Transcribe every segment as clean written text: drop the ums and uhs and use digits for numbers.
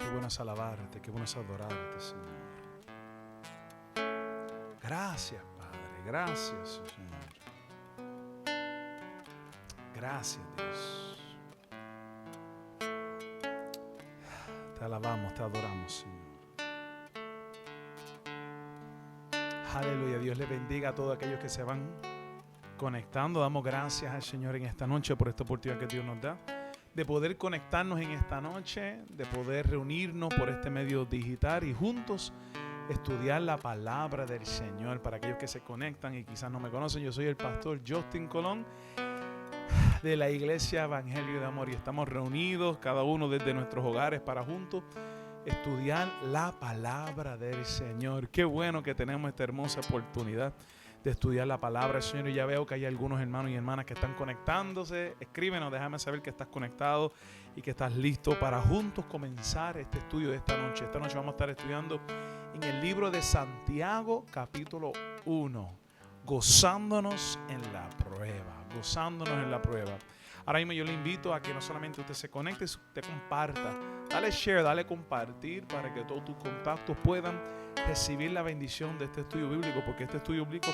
Qué bueno es alabarte, qué bueno es adorarte, Señor. Gracias, Padre, gracias, Señor. Gracias, Dios. Te alabamos, te adoramos, Señor. Aleluya, Dios le bendiga a todos aquellos que se van conectando. Damos gracias al Señor en esta noche por esta oportunidad que Dios nos da de poder conectarnos en esta noche, de poder reunirnos por este medio digital y juntos estudiar la palabra del Señor. Para aquellos que se conectan y quizás no me conocen, yo soy el pastor Justin Colón de la Iglesia Evangelio de Amor y estamos reunidos cada uno desde nuestros hogares para juntos estudiar la palabra del Señor. Qué bueno que tenemos esta hermosa oportunidad de estudiar la palabra del Señor. Y ya veo que hay algunos hermanos y hermanas que están conectándose. Escríbenos, déjame saber que estás conectado y que estás listo para juntos comenzar este estudio de esta noche. Esta noche vamos a estar estudiando en el libro de Santiago, capítulo 1, gozándonos en la prueba, gozándonos en la prueba. Ahora mismo yo le invito a que no solamente usted se conecte, usted comparta. Dale share, dale compartir para que todos tus contactos puedan recibir la bendición de este estudio bíblico, porque este estudio bíblico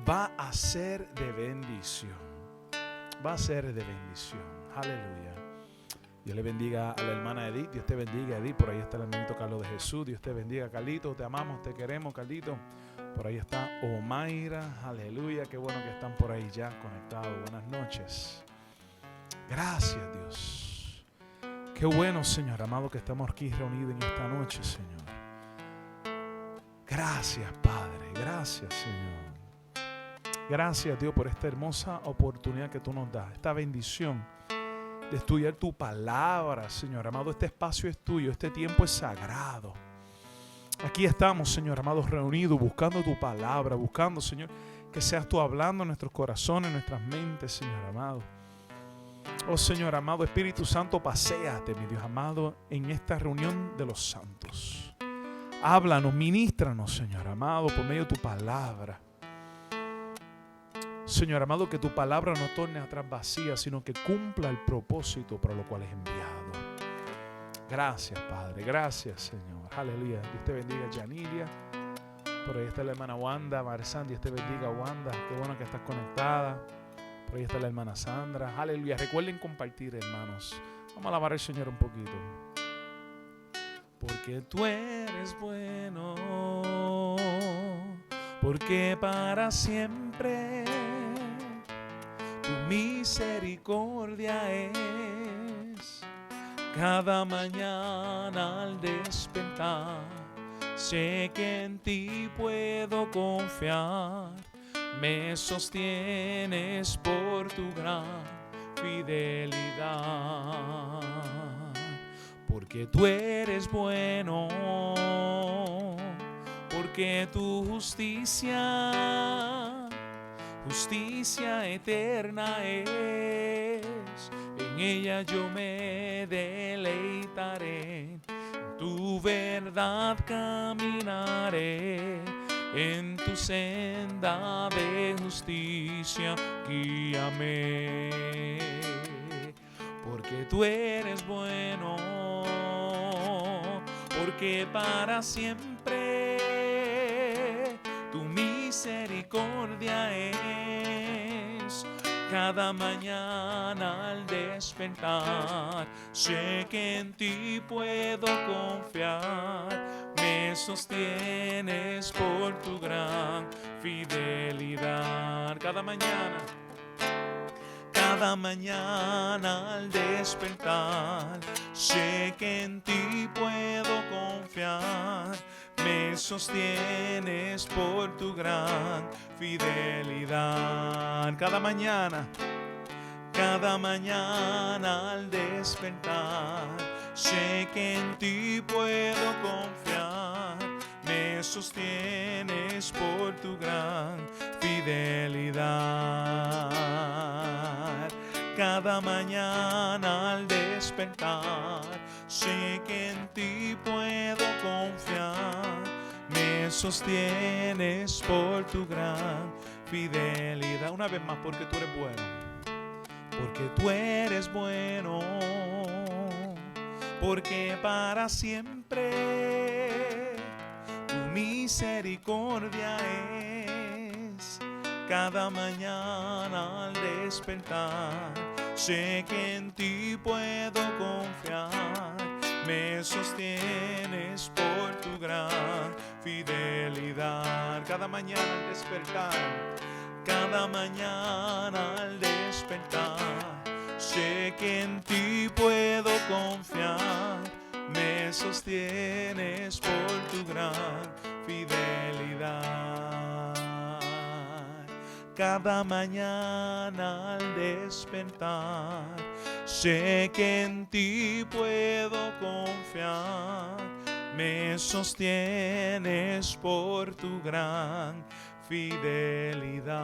va a ser de bendición. Va a ser de bendición. Aleluya. Dios le bendiga a la hermana Edith. Dios te bendiga, Edith. Por ahí está el hermanito Carlos de Jesús. Dios te bendiga, Carlito. Te amamos, te queremos, Carlito. Por ahí está Omaira. Aleluya. Qué bueno que están por ahí ya conectados. Buenas noches. Gracias, Dios. Qué bueno, Señor amado, que estamos aquí reunidos en esta noche, Señor. Gracias, Padre. Gracias, Señor. Gracias, Dios, por esta hermosa oportunidad que tú nos das, esta bendición de estudiar tu palabra, Señor amado. Este espacio es tuyo, este tiempo es sagrado. Aquí estamos, Señor amado, reunidos, buscando tu palabra, buscando, Señor, que seas tú hablando en nuestros corazones, en nuestras mentes, Señor amado. Oh, Señor amado, Espíritu Santo, paséate, mi Dios amado, en esta reunión de los santos. Háblanos, ministranos, Señor amado, por medio de tu palabra. Señor amado, que tu palabra no torne atrás vacía, sino que cumpla el propósito para lo cual es enviado. Gracias, Padre. Gracias, Señor. Aleluya. Dios te bendiga, Yanilia. Por ahí está la hermana Wanda. Marzán, Dios te bendiga, Wanda. Qué bueno que estás conectada. Por ahí está la hermana Sandra. Aleluya. Recuerden compartir, hermanos. Vamos a alabar al Señor un poquito. Porque tú eres bueno, porque para siempre tu misericordia es. Cada mañana al despertar, sé que en ti puedo confiar. Me sostienes por tu gran fidelidad. Porque tú eres bueno, porque tu justicia eterna es. En ella yo me deleitaré, en tu verdad caminaré, en tu senda de justicia guíame. Porque tú eres bueno, porque para siempre tu misericordia es. Cada mañana al despertar, sé que en ti puedo confiar. Me sostienes por tu gran fidelidad. Cada mañana al despertar, sé que en ti puedo confiar. Me sostienes por tu gran fidelidad. Cada mañana al despertar, sé que en ti puedo confiar. Me sostienes por tu gran fidelidad. Cada mañana al despertar, sé que en ti puedo confiar. Me sostienes por tu gran fidelidad. Una vez más, porque tú eres bueno. Porque tú eres bueno. porque para siempre tu misericordia es. Cada mañana al despertar, sé que en ti puedo confiar. Me sostienes por tu gran fidelidad. Cada mañana al despertar, cada mañana al despertar, sé que en ti puedo confiar. Me sostienes por tu gran fidelidad. Cada mañana al despertar, sé que en ti puedo confiar. Me sostienes por tu gran fidelidad.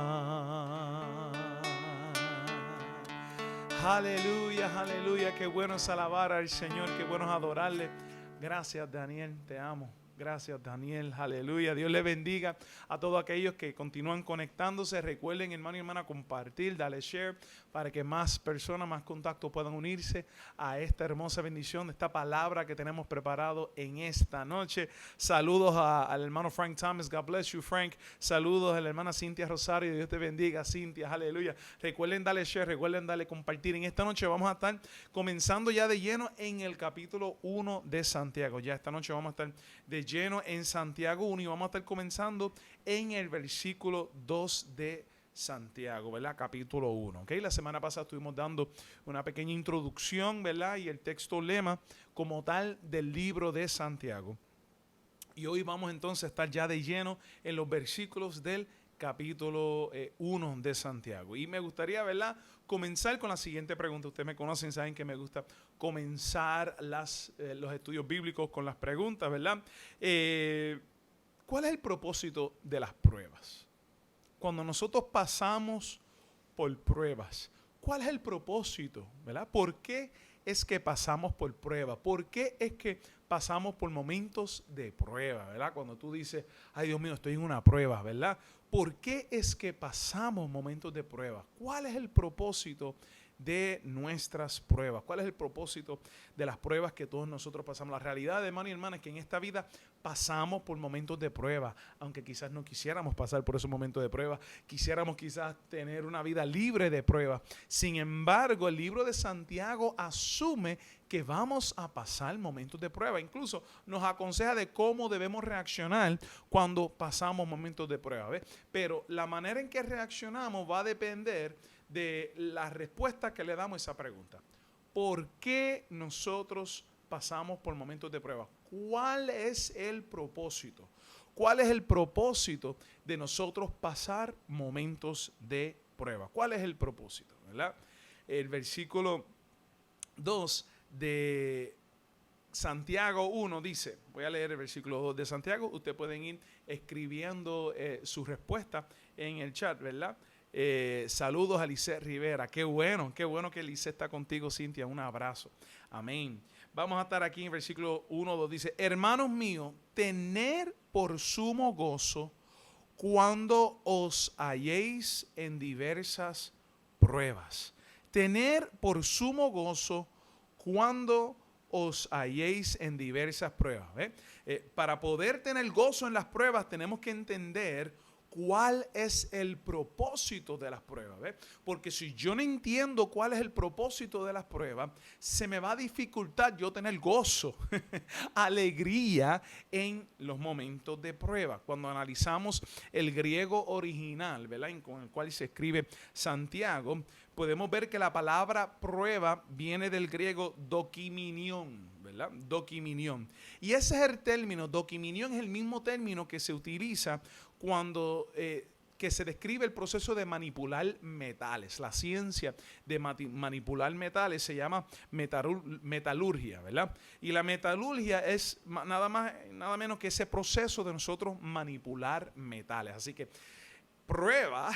Aleluya, aleluya. Qué bueno es alabar al Señor, qué bueno es adorarle. Gracias, Daniel, te amo. Gracias, Daniel, aleluya. Dios le bendiga a todos aquellos que continúan conectándose. Recuerden, hermano y hermana, compartir, darle share para que más personas, más contactos puedan unirse a esta hermosa bendición, esta palabra que tenemos preparado en esta noche. Saludos al hermano Frank Thomas, God bless you, Frank. Saludos a la hermana Cintia Rosario, Dios te bendiga, Cintia, aleluya. Recuerden darle share, recuerden darle compartir. En esta noche vamos a estar comenzando ya de lleno en el capítulo 1 de Santiago. Ya esta noche vamos a estar de lleno en Santiago 1 y vamos a estar comenzando en el versículo 2 de Santiago, ¿verdad? Capítulo 1, ¿ok? La semana pasada estuvimos dando una pequeña introducción, ¿verdad? Y el texto lema como tal del libro de Santiago. Y hoy vamos entonces a estar ya de lleno en los versículos del capítulo 1 de Santiago. Y me gustaría, ¿verdad?, comenzar con la siguiente pregunta. Ustedes me conocen, saben que me gusta comenzar los estudios bíblicos con las preguntas, ¿verdad? ¿Cuál es el propósito de las pruebas? Cuando nosotros pasamos por pruebas, ¿cuál es el propósito, ¿verdad? ¿Por qué es que pasamos por pruebas? ¿Por qué es que pasamos por momentos de prueba, ¿verdad? Cuando tú dices, ay Dios mío, estoy en una prueba, ¿verdad? ¿Por qué es que pasamos momentos de prueba? ¿Cuál es el propósito de nuestras pruebas? ¿Cuál es el propósito de las pruebas que todos nosotros pasamos? La realidad, hermano y hermana, es que en esta vida pasamos por momentos de prueba, aunque quizás no quisiéramos pasar por esos momentos de prueba, quisiéramos quizás tener una vida libre de prueba. Sin embargo, el libro de Santiago asume que vamos a pasar momentos de prueba. Incluso nos aconseja de cómo debemos reaccionar cuando pasamos momentos de prueba, ¿ves? Pero la manera en que reaccionamos va a depender de la respuesta que le damos a esa pregunta. ¿Por qué nosotros pasamos por momentos de prueba? ¿Cuál es el propósito? ¿Cuál es el propósito de nosotros pasar momentos de prueba? ¿Cuál es el propósito? ¿Verdad? El versículo 2 de Santiago 1 dice, voy a leer el versículo 2 de Santiago, ustedes pueden ir escribiendo su respuesta en el chat, ¿verdad? Saludos a Lisset Rivera, qué bueno que Lisset está contigo, Cintia, un abrazo, amén. Vamos a estar aquí en el versículo 1, 2, dice, hermanos míos, tener por sumo gozo cuando os halléis en diversas pruebas. Tener por sumo gozo cuando os halléis en diversas pruebas. Para poder tener gozo en las pruebas tenemos que entender cuál es el propósito de las pruebas. ¿Ves? Porque si yo no entiendo cuál es el propósito de las pruebas, se me va a dificultar yo tener gozo, alegría en los momentos de prueba. Cuando analizamos el griego original, ¿verdad?, con el cual se escribe Santiago, podemos ver que la palabra prueba viene del griego dokiminion, ¿verdad? Dokiminion. Y ese es el término, dokiminion es el mismo término que se utiliza cuando que se describe el proceso de manipular metales. La ciencia de manipular metales se llama metalurgia, ¿verdad? Y la metalurgia es nada menos que ese proceso de nosotros manipular metales. Así que prueba,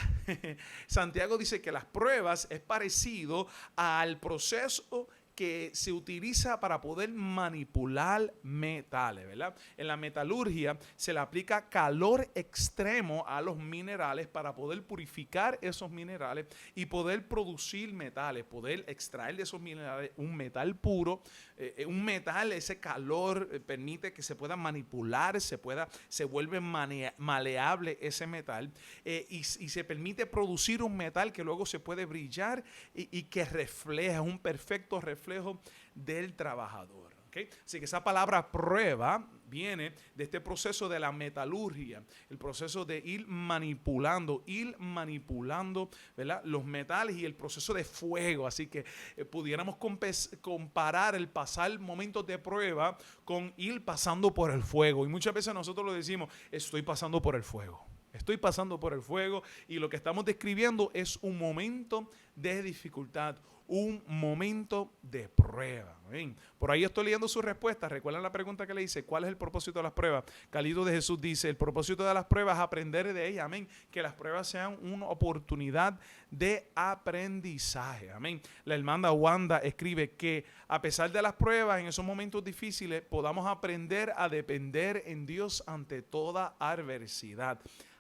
Santiago dice que las pruebas es parecido al proceso que se utiliza para poder manipular metales, ¿verdad? En la metalurgia se le aplica calor extremo a los minerales para poder purificar esos minerales y poder producir metales, poder extraer de esos minerales un metal puro, un metal, ese calor permite que se pueda manipular, se vuelve maleable ese metal y se permite producir un metal que luego se puede brillar y que refleja, un perfecto reflejo del trabajador. ¿Okay? Así que esa palabra prueba viene de este proceso de la metalurgia, el proceso de ir manipulando, ¿verdad? Los metales y el proceso de fuego. Así que pudiéramos comparar el pasar momentos de prueba con ir pasando por el fuego. Y muchas veces nosotros lo decimos, estoy pasando por el fuego. Estoy pasando por el fuego y lo que estamos describiendo es un momento de dificultad, un momento de prueba. ¿Ven? Por ahí estoy leyendo su respuesta. ¿Recuerdan la pregunta que le hice? ¿Cuál es el propósito de las pruebas? Calito de Jesús dice, el propósito de las pruebas es aprender de ellas. Amén. Que las pruebas sean una oportunidad de aprendizaje. Amén. La hermana Wanda escribe que a pesar de las pruebas, en esos momentos difíciles, podamos aprender a depender en Dios ante toda adversidad.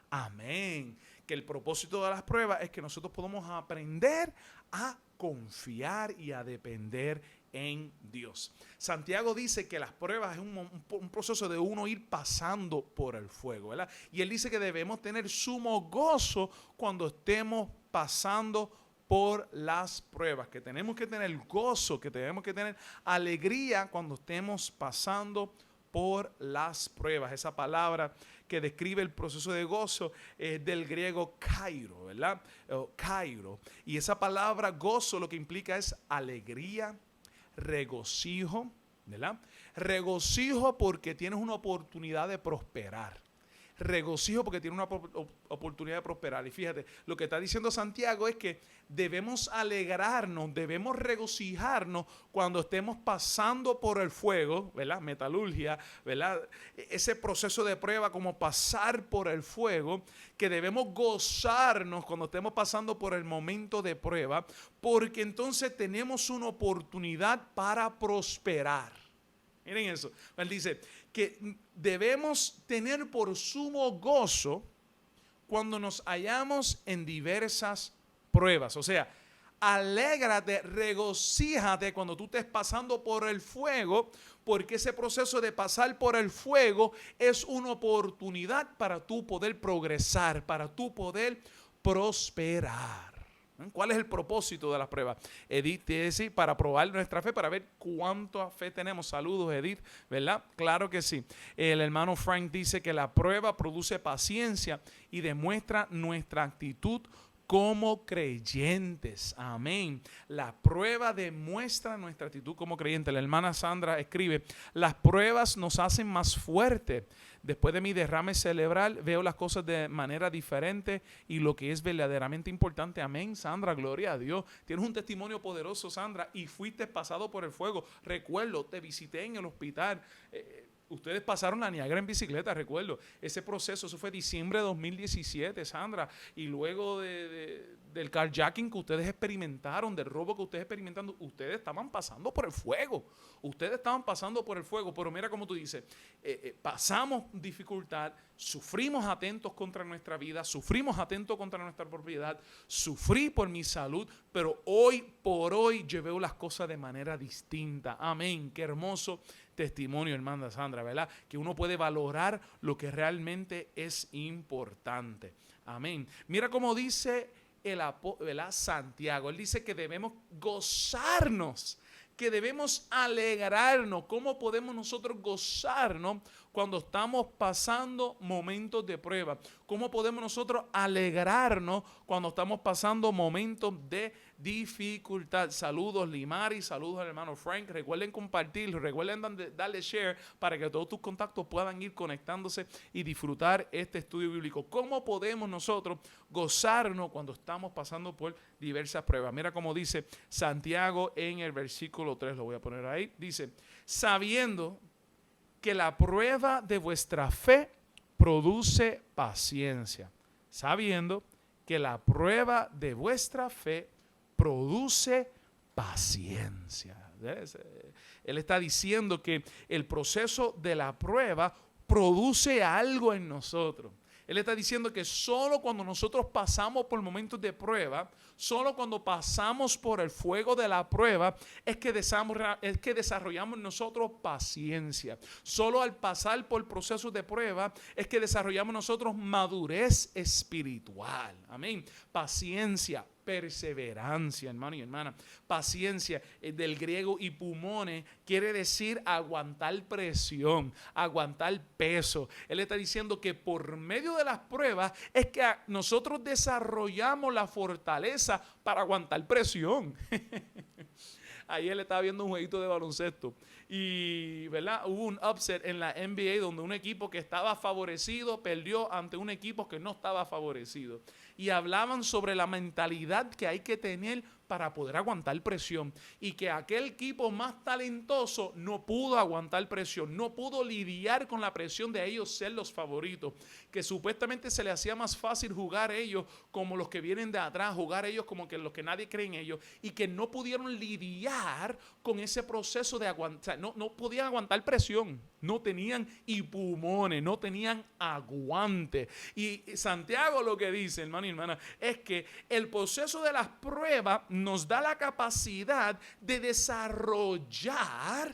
Amén. Que el propósito de las pruebas es que nosotros podamos aprender a confiar y a depender en Dios. Santiago dice que las pruebas es un proceso de uno ir pasando por el fuego, ¿verdad? Y él dice que debemos tener sumo gozo cuando estemos pasando por las pruebas, que tenemos que tener gozo, que tenemos que tener alegría cuando estemos pasando por las pruebas. Esa palabra que describe el proceso de gozo es del griego kairo, ¿verdad? Kairo. Y esa palabra gozo lo que implica es alegría, regocijo, ¿verdad? Regocijo porque tienes una oportunidad de prosperar. Regocijo porque tiene una oportunidad de prosperar. Y fíjate, lo que está diciendo Santiago es que debemos alegrarnos, debemos regocijarnos cuando estemos pasando por el fuego, ¿verdad? Metalurgia, ¿verdad? Ese proceso de prueba como pasar por el fuego, que debemos gozarnos cuando estemos pasando por el momento de prueba, porque entonces tenemos una oportunidad para prosperar. Miren eso. Él dice que debemos tener por sumo gozo cuando nos hallamos en diversas pruebas. O sea, alégrate, regocíjate cuando tú estés pasando por el fuego, porque ese proceso de pasar por el fuego es una oportunidad para tú poder progresar, para tú poder prosperar. ¿Cuál es el propósito de las pruebas? Edith dice, para probar nuestra fe, para ver cuánta fe tenemos. Saludos, Edith, ¿verdad? Claro que sí. El hermano Frank dice que la prueba produce paciencia y demuestra nuestra actitud como creyentes. Amén. La prueba demuestra nuestra actitud como creyentes. La hermana Sandra escribe, las pruebas nos hacen más fuertes. Después de mi derrame cerebral, veo las cosas de manera diferente y lo que es verdaderamente importante. Amén, Sandra, gloria a Dios. Tienes un testimonio poderoso, Sandra, y fuiste pasado por el fuego. Recuerdo, te visité en el hospital. Ustedes pasaron la Niagara en bicicleta, recuerdo. Ese proceso, eso fue diciembre de 2017, Sandra. Y luego del carjacking que ustedes experimentaron, del robo que ustedes experimentaron, ustedes estaban pasando por el fuego. Ustedes estaban pasando por el fuego. Pero mira cómo tú dices, pasamos dificultad, sufrimos atentos contra nuestra vida, sufrimos atentos contra nuestra propiedad, sufrí por mi salud, pero hoy por hoy yo veo las cosas de manera distinta. Amén. Qué hermoso testimonio, hermana Sandra, ¿verdad? Que uno puede valorar lo que realmente es importante. Amén. Mira cómo dice ¿verdad? Santiago. Él dice que debemos gozarnos, que debemos alegrarnos. ¿Cómo podemos nosotros gozarnos cuando estamos pasando momentos de prueba? ¿Cómo podemos nosotros alegrarnos cuando estamos pasando momentos de dificultad? Saludos, Limari, saludos al hermano Frank. Recuerden compartir, recuerden darle share para que todos tus contactos puedan ir conectándose y disfrutar este estudio bíblico. ¿Cómo podemos nosotros gozarnos cuando estamos pasando por diversas pruebas? Mira cómo dice Santiago en el versículo 3, lo voy a poner ahí. Dice, sabiendo que la prueba de vuestra fe produce paciencia. Sabiendo que la prueba de vuestra fe produce paciencia. Él está diciendo que el proceso de la prueba produce algo en nosotros. Él está diciendo que solo cuando nosotros pasamos por momentos de prueba, solo cuando pasamos por el fuego de la prueba, es que desarrollamos nosotros paciencia. Solo al pasar por procesos de prueba, es que desarrollamos nosotros madurez espiritual. Amén. Paciencia, perseverancia, hermano y hermana. Paciencia, del griego hipumone, quiere decir aguantar presión, aguantar peso. Él está diciendo que por medio de las pruebas es que nosotros desarrollamos la fortaleza para aguantar presión. Ayer le estaba viendo un jueguito de baloncesto y, ¿verdad?, hubo un upset en la NBA donde un equipo que estaba favorecido perdió ante un equipo que no estaba favorecido. Y hablaban sobre la mentalidad que hay que tener para poder aguantar presión, y que aquel equipo más talentoso no pudo aguantar presión, no pudo lidiar con la presión de ellos ser los favoritos, que supuestamente se le hacía más fácil jugar ellos como los que vienen de atrás, jugar ellos como que los que nadie cree en ellos, y que no pudieron lidiar con ese proceso de aguantar, no podían aguantar presión, no tenían pulmones, no tenían aguante. Y Santiago lo que dice, hermano y hermana, es que el proceso de las pruebas nos da la capacidad de desarrollar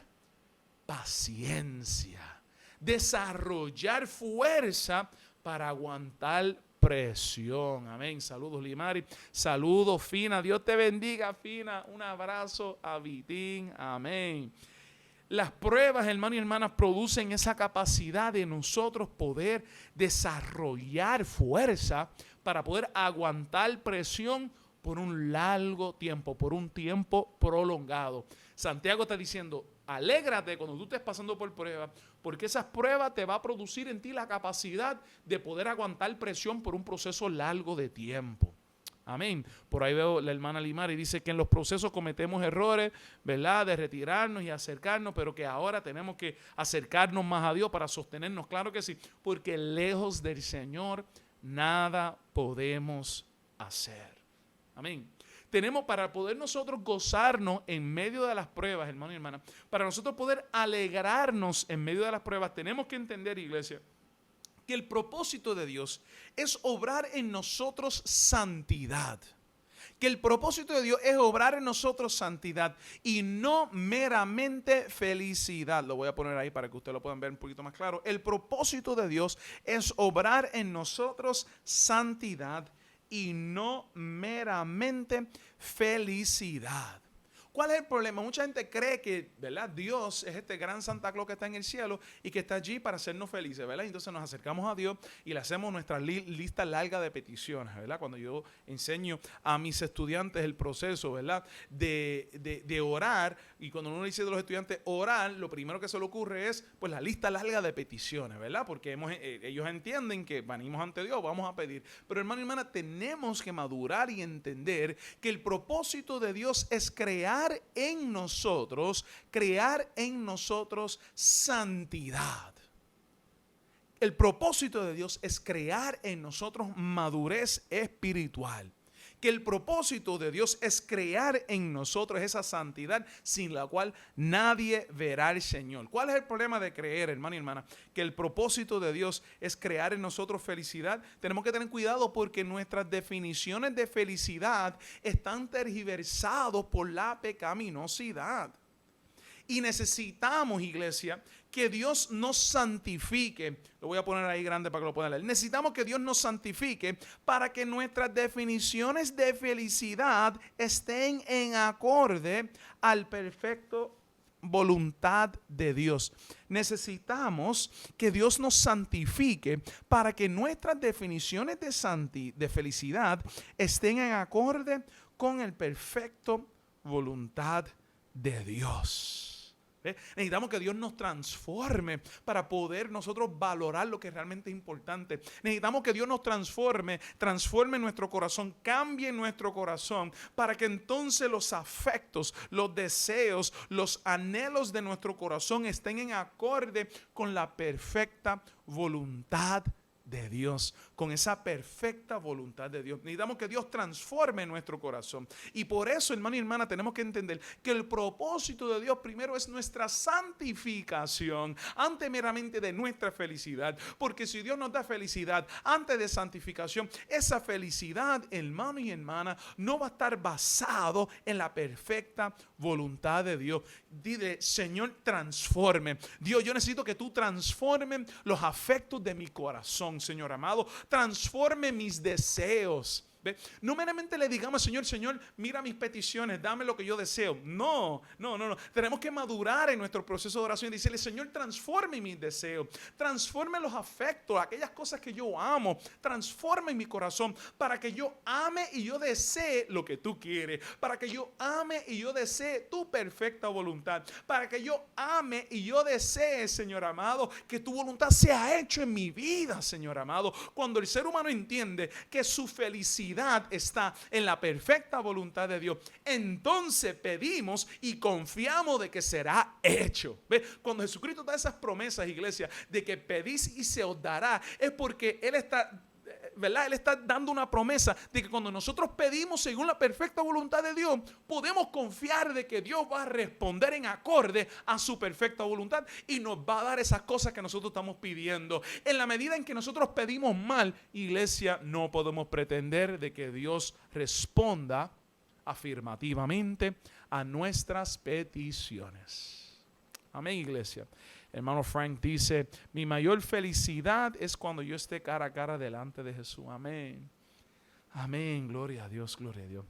paciencia, desarrollar fuerza para aguantar presión. Amén. Saludos, Limari. Saludos, Fina. Dios te bendiga, Fina. Un abrazo a Vitín. Amén. Las pruebas, hermanos y hermanas, producen esa capacidad de nosotros poder desarrollar fuerza para poder aguantar presión por un largo tiempo, por un tiempo prolongado. Santiago está diciendo, alégrate cuando tú estés pasando por pruebas, porque esas pruebas te va a producir en ti la capacidad de poder aguantar presión por un proceso largo de tiempo. Amén. Por ahí veo la hermana Limari, dice que en los procesos cometemos errores, ¿verdad?, de retirarnos y acercarnos, pero que ahora tenemos que acercarnos más a Dios para sostenernos. Claro que sí, porque lejos del Señor nada podemos hacer. Amén. Tenemos, para poder nosotros gozarnos en medio de las pruebas, hermano y hermana, para nosotros poder alegrarnos en medio de las pruebas, tenemos que entender, iglesia, que el propósito de Dios es obrar en nosotros santidad. Que el propósito de Dios es obrar en nosotros santidad y no meramente felicidad. Lo voy a poner ahí para que ustedes lo puedan ver un poquito más claro. El propósito de Dios es obrar en nosotros santidad y no meramente felicidad. ¿Cuál es el problema? Mucha gente cree que, ¿verdad?, Dios es este gran Santa Claus que está en el cielo y que está allí para hacernos felices, ¿verdad? Entonces nos acercamos a Dios y le hacemos nuestra lista larga de peticiones, ¿verdad? Cuando yo enseño a mis estudiantes el proceso, ¿verdad?, de orar, y cuando uno dice a los estudiantes orar, lo primero que se le ocurre es pues la lista larga de peticiones, ¿verdad? Porque ellos entienden que venimos ante Dios, vamos a pedir. Pero hermano y hermana, tenemos que madurar y entender que el propósito de Dios es crear en nosotros santidad. El propósito de Dios es crear en nosotros madurez espiritual. Que el propósito de Dios es crear en nosotros esa santidad sin la cual nadie verá al Señor. ¿Cuál es el problema de creer, hermano y hermana? Que el propósito de Dios es crear en nosotros felicidad. Tenemos que tener cuidado porque nuestras definiciones de felicidad están tergiversadas por la pecaminosidad. Y necesitamos, iglesia, que Dios nos santifique. Lo voy a poner ahí grande para que lo puedan leer. Necesitamos que Dios nos santifique para que nuestras definiciones de felicidad estén en acorde al perfecto voluntad de Dios. Necesitamos que Dios nos santifique para que nuestras definiciones de felicidad estén en acorde con el perfecto voluntad de Dios. Necesitamos que Dios nos transforme para poder nosotros valorar lo que realmente es importante. Necesitamos que Dios nos transforme nuestro corazón, cambie nuestro corazón para que entonces los afectos, los deseos, los anhelos de nuestro corazón estén en acorde con la perfecta voluntad de Dios, con esa perfecta voluntad de Dios. Necesitamos que Dios transforme nuestro corazón. Y por eso, hermano y hermana, tenemos que entender que el propósito de Dios primero es nuestra santificación, antes meramente de nuestra felicidad. Porque si Dios nos da felicidad antes de santificación, esa felicidad, hermano y hermana, no va a estar basado en la perfecta voluntad de Dios. Dile, Señor, transforme. Dios, yo necesito que tú transformes los afectos de mi corazón, Señor amado. Transforme mis deseos. ¿Ve? No meramente le digamos, Señor, Señor, mira mis peticiones, dame lo que yo deseo. No. Tenemos que madurar en nuestro proceso de oración y decirle, Señor, transforme mis deseos, transforme los afectos, aquellas cosas que yo amo, transforme mi corazón para que yo ame y yo desee lo que tú quieres, para que yo ame y yo desee tu perfecta voluntad, para que yo ame y yo desee, Señor amado, que tu voluntad sea hecho en mi vida, Señor amado. Cuando el ser humano entiende que su felicidad está en la perfecta voluntad de Dios, entonces pedimos y confiamos de que será hecho. ¿Ve? Cuando Jesucristo da esas promesas, iglesia, de que pedís y se os dará, es porque Él está, ¿verdad? Él está dando una promesa de que cuando nosotros pedimos según la perfecta voluntad de Dios, podemos confiar de que Dios va a responder en acorde a su perfecta voluntad y nos va a dar esas cosas que nosotros estamos pidiendo. En la medida en que nosotros pedimos mal, iglesia, no podemos pretender de que Dios responda afirmativamente a nuestras peticiones. Amén, iglesia. Hermano Frank dice, mi mayor felicidad es cuando yo esté cara a cara delante de Jesús. Amén. Amén. Gloria a Dios, gloria a Dios.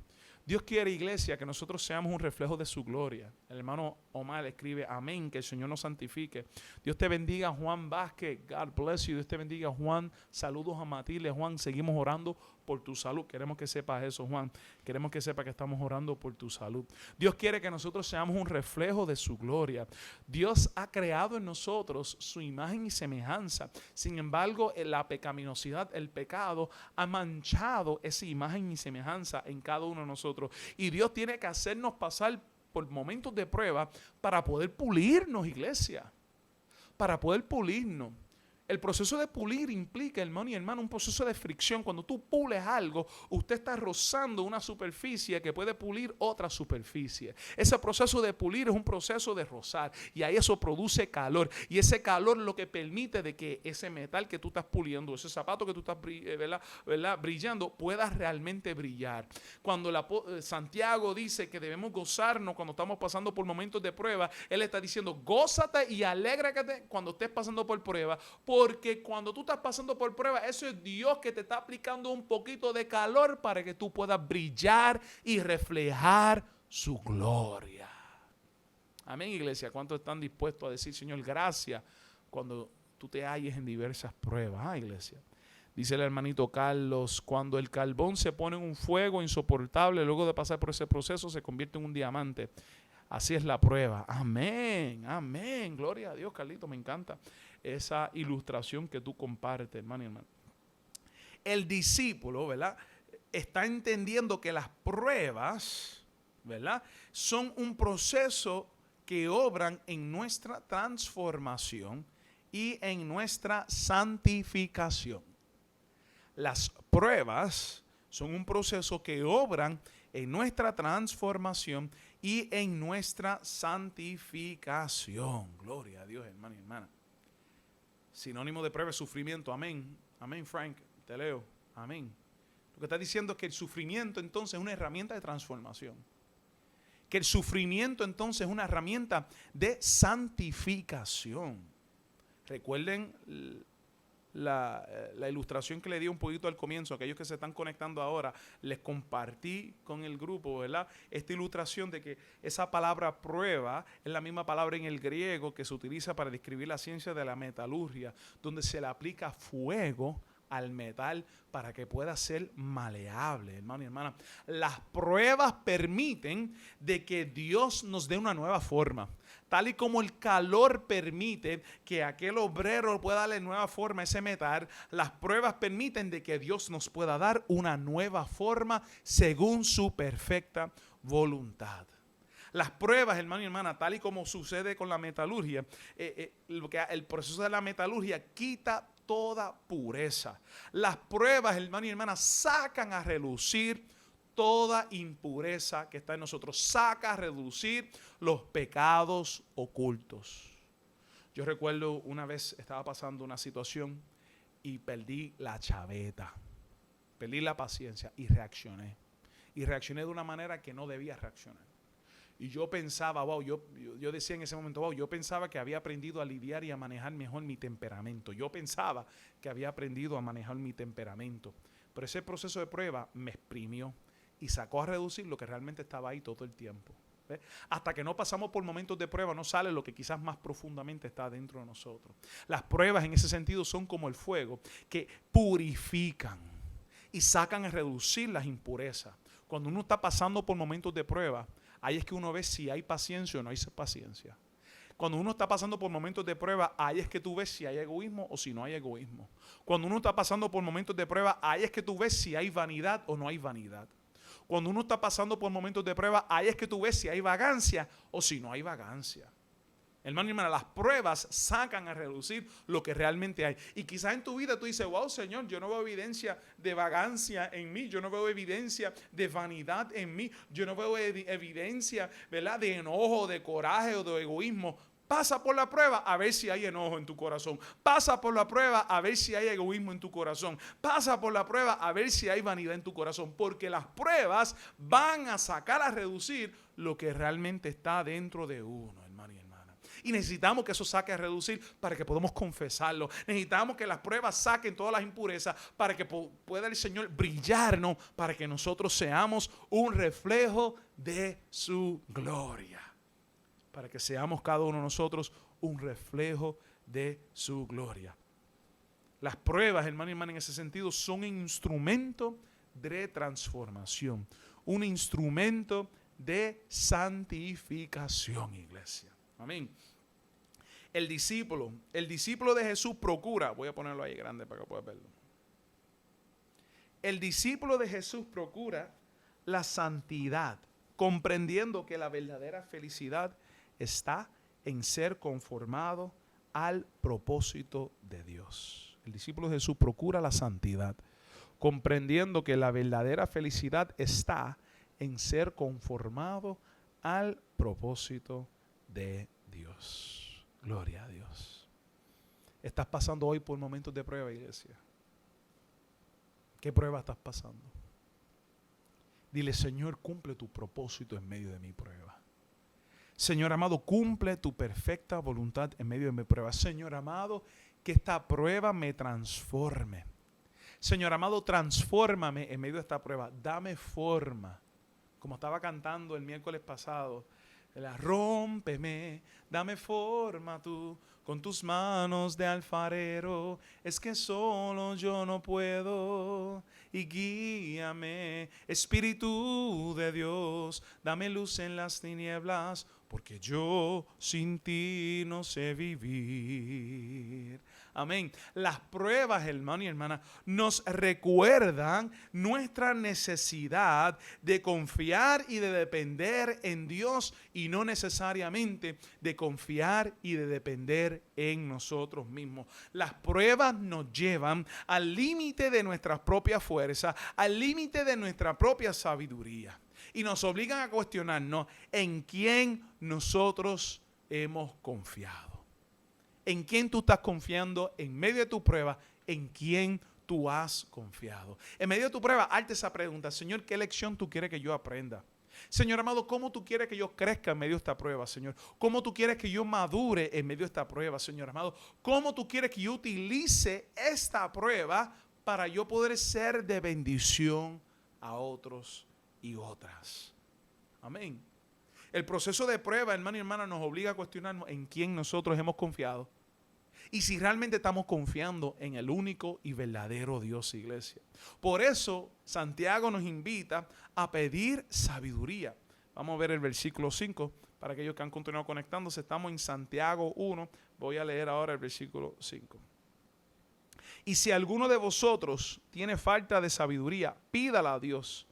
Dios quiere, iglesia, que nosotros seamos un reflejo de su gloria. El hermano Omar escribe, amén, que el Señor nos santifique. Dios te bendiga, Juan Vázquez. God bless you. Dios te bendiga, Juan. Saludos a Matilde. Juan, seguimos orando por tu salud. Queremos que sepas eso, Juan. Queremos que sepas que estamos orando por tu salud. Dios quiere que nosotros seamos un reflejo de su gloria. Dios ha creado en nosotros su imagen y semejanza. Sin embargo, la pecaminosidad, el pecado, ha manchado esa imagen y semejanza en cada uno de nosotros. Y Dios tiene que hacernos pasar por momentos de prueba para poder pulirnos, iglesia. Para poder pulirnos. El proceso de pulir implica, hermano y hermana, un proceso de fricción. Cuando tú pules algo, usted está rozando una superficie que puede pulir otra superficie. Ese proceso de pulir es un proceso de rozar y ahí eso produce calor. Y ese calor lo que permite de que ese metal que tú estás puliendo, ese zapato que tú estás brillando, pueda realmente brillar. Cuando Santiago dice que debemos gozarnos cuando estamos pasando por momentos de prueba, él está diciendo, gózate y alégrate cuando estés pasando por prueba. Porque cuando tú estás pasando por prueba, eso es Dios que te está aplicando un poquito de calor para que tú puedas brillar y reflejar su gloria. Amén, iglesia. ¿Cuántos están dispuestos a decir, Señor, gracias cuando tú te halles en diversas pruebas? Iglesia. Dice el hermanito Carlos, cuando el carbón se pone en un fuego insoportable, luego de pasar por ese proceso, se convierte en un diamante. Así es la prueba. Amén, amén. Gloria a Dios, Carlito, me encanta esa ilustración que tú compartes, hermano y hermana. El discípulo, ¿verdad?, está entendiendo que las pruebas, ¿verdad?, son un proceso que obran en nuestra transformación y en nuestra santificación. Las pruebas son un proceso que obran en nuestra transformación y en nuestra santificación. Gloria a Dios, hermano y hermana. Sinónimo de prueba es sufrimiento. Amén. Amén, Frank. Te leo. Amén. Lo que está diciendo es que el sufrimiento entonces es una herramienta de transformación. Que el sufrimiento entonces es una herramienta de santificación. Recuerden la ilustración que le di un poquito al comienzo, aquellos que se están conectando ahora, les compartí con el grupo, ¿verdad?, esta ilustración de que esa palabra prueba es la misma palabra en el griego que se utiliza para describir la ciencia de la metalurgia, donde se le aplica fuego al metal para que pueda ser maleable, hermano y hermana. Las pruebas permiten de que Dios nos dé una nueva forma. Tal y como el calor permite que aquel obrero pueda darle nueva forma a ese metal, las pruebas permiten de que Dios nos pueda dar una nueva forma según su perfecta voluntad. Las pruebas, hermano y hermana, tal y como sucede con la metalurgia, el proceso de la metalurgia quita toda pureza. Las pruebas, hermano y hermana, sacan a relucir toda impureza que está en nosotros. Saca a reducir los pecados ocultos. Yo recuerdo una vez estaba pasando una situación y perdí la chaveta. Perdí la paciencia y reaccioné. Y reaccioné de una manera que no debía reaccionar. Y yo pensaba, wow, yo decía en ese momento, wow, yo pensaba que había aprendido a lidiar y a manejar mejor mi temperamento. Yo pensaba que había aprendido a manejar mi temperamento. Pero ese proceso de prueba me exprimió y sacó a reducir lo que realmente estaba ahí todo el tiempo. ¿Ve? Hasta que no pasamos por momentos de prueba no sale lo que quizás más profundamente está dentro de nosotros. Las pruebas en ese sentido son como el fuego que purifican y sacan a reducir las impurezas. Cuando uno está pasando por momentos de prueba, ahí es que uno ve si hay paciencia o no hay paciencia. Cuando uno está pasando por momentos de prueba, ahí es que tú ves si hay egoísmo o si no hay egoísmo. Cuando uno está pasando por momentos de prueba, ahí es que tú ves si hay vanidad o no hay vanidad. Cuando uno está pasando por momentos de prueba, ahí es que tú ves si hay vagancia o si no hay vagancia. Hermano y hermana, las pruebas sacan a reducir lo que realmente hay. Y quizás en tu vida tú dices, wow, Señor, yo no veo evidencia de vagancia en mí. Yo no veo evidencia de vanidad en mí. Yo no veo evidencia, ¿verdad?, de enojo, de coraje o de egoísmo. Pasa por la prueba a ver si hay enojo en tu corazón. Pasa por la prueba a ver si hay egoísmo en tu corazón. Pasa por la prueba a ver si hay vanidad en tu corazón. Porque las pruebas van a sacar a reducir lo que realmente está dentro de uno, hermano y hermana. Y necesitamos que eso saque a reducir para que podamos confesarlo. Necesitamos que las pruebas saquen todas las impurezas para que pueda el Señor brillarnos, para que nosotros seamos un reflejo de su gloria. Para que seamos cada uno de nosotros un reflejo de su gloria. Las pruebas, hermano y hermana, en ese sentido, son un instrumento de transformación. Un instrumento de santificación, iglesia. Amén. El discípulo de Jesús procura, voy a ponerlo ahí grande para que puedas verlo. El discípulo de Jesús procura la santidad, comprendiendo que la verdadera felicidad está en ser conformado al propósito de Dios. El discípulo de Jesús procura la santidad, comprendiendo que la verdadera felicidad está en ser conformado al propósito de Dios. Gloria a Dios. ¿Estás pasando hoy por momentos de prueba, iglesia? ¿Qué prueba estás pasando? Dile, Señor, cumple tu propósito en medio de mi prueba. Señor amado, cumple tu perfecta voluntad en medio de mi prueba. Señor amado, que esta prueba me transforme. Señor amado, transfórmame en medio de esta prueba. Dame forma. Como estaba cantando el miércoles pasado, rómpeme, dame forma tú, con tus manos de alfarero. Es que solo yo no puedo. Y guíame, Espíritu de Dios, dame luz en las tinieblas, porque yo sin ti no sé vivir. Amén. Las pruebas, hermano y hermana, nos recuerdan nuestra necesidad de confiar y de depender en Dios y no necesariamente de confiar y de depender en nosotros mismos. Las pruebas nos llevan al límite de nuestras propias fuerzas, al límite de nuestra propia sabiduría y nos obligan a cuestionarnos en quién nosotros hemos confiado. ¿En quién tú estás confiando en medio de tu prueba? ¿En quién tú has confiado? En medio de tu prueba, hazte esa pregunta. Señor, ¿qué lección tú quieres que yo aprenda? Señor amado, ¿cómo tú quieres que yo crezca en medio de esta prueba, Señor? ¿Cómo tú quieres que yo madure en medio de esta prueba, Señor amado? ¿Cómo tú quieres que yo utilice esta prueba para yo poder ser de bendición a otros y otras? Amén. El proceso de prueba, hermano y hermana, nos obliga a cuestionarnos en quién nosotros hemos confiado y si realmente estamos confiando en el único y verdadero Dios, iglesia. Por eso, Santiago nos invita a pedir sabiduría. Vamos a ver el versículo 5 para aquellos que han continuado conectándose. Estamos en Santiago 1. Voy a leer ahora el versículo 5. Y si alguno de vosotros tiene falta de sabiduría, pídala a Dios,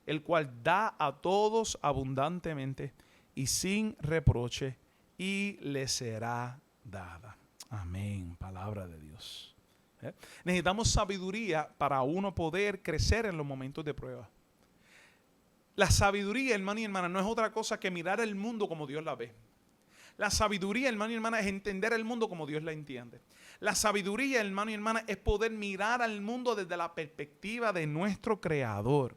el cual da a todos abundantemente y sin reproche, y le será dada. Amén, palabra de Dios. Necesitamos sabiduría para uno poder crecer en los momentos de prueba. La sabiduría, hermano y hermana, no es otra cosa que mirar el mundo como Dios la ve. La sabiduría, hermano y hermana, es entender el mundo como Dios la entiende. La sabiduría, hermano y hermana, es poder mirar al mundo desde la perspectiva de nuestro Creador.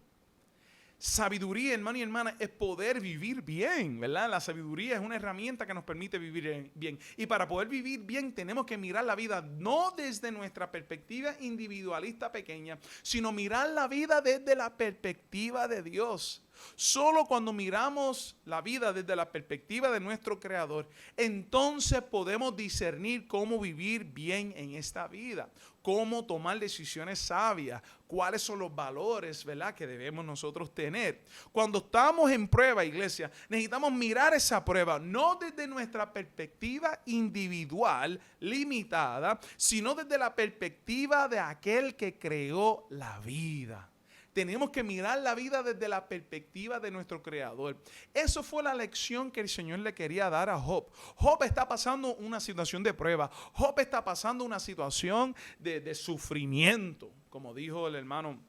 Sabiduría, hermano y hermana, es poder vivir bien, ¿verdad? La sabiduría es una herramienta que nos permite vivir bien. Y para poder vivir bien tenemos que mirar la vida no desde nuestra perspectiva individualista pequeña, sino mirar la vida desde la perspectiva de Dios. Solo cuando miramos la vida desde la perspectiva de nuestro Creador, entonces podemos discernir cómo vivir bien en esta vida, cómo tomar decisiones sabias, cuáles son los valores, ¿verdad?, que debemos nosotros tener. Cuando estamos en prueba, iglesia, necesitamos mirar esa prueba, no desde nuestra perspectiva individual limitada, sino desde la perspectiva de aquel que creó la vida. Tenemos que mirar la vida desde la perspectiva de nuestro Creador. Eso fue la lección que el Señor le quería dar a Job. Job está pasando una situación de prueba. Job está pasando una situación de sufrimiento. Como dijo el hermano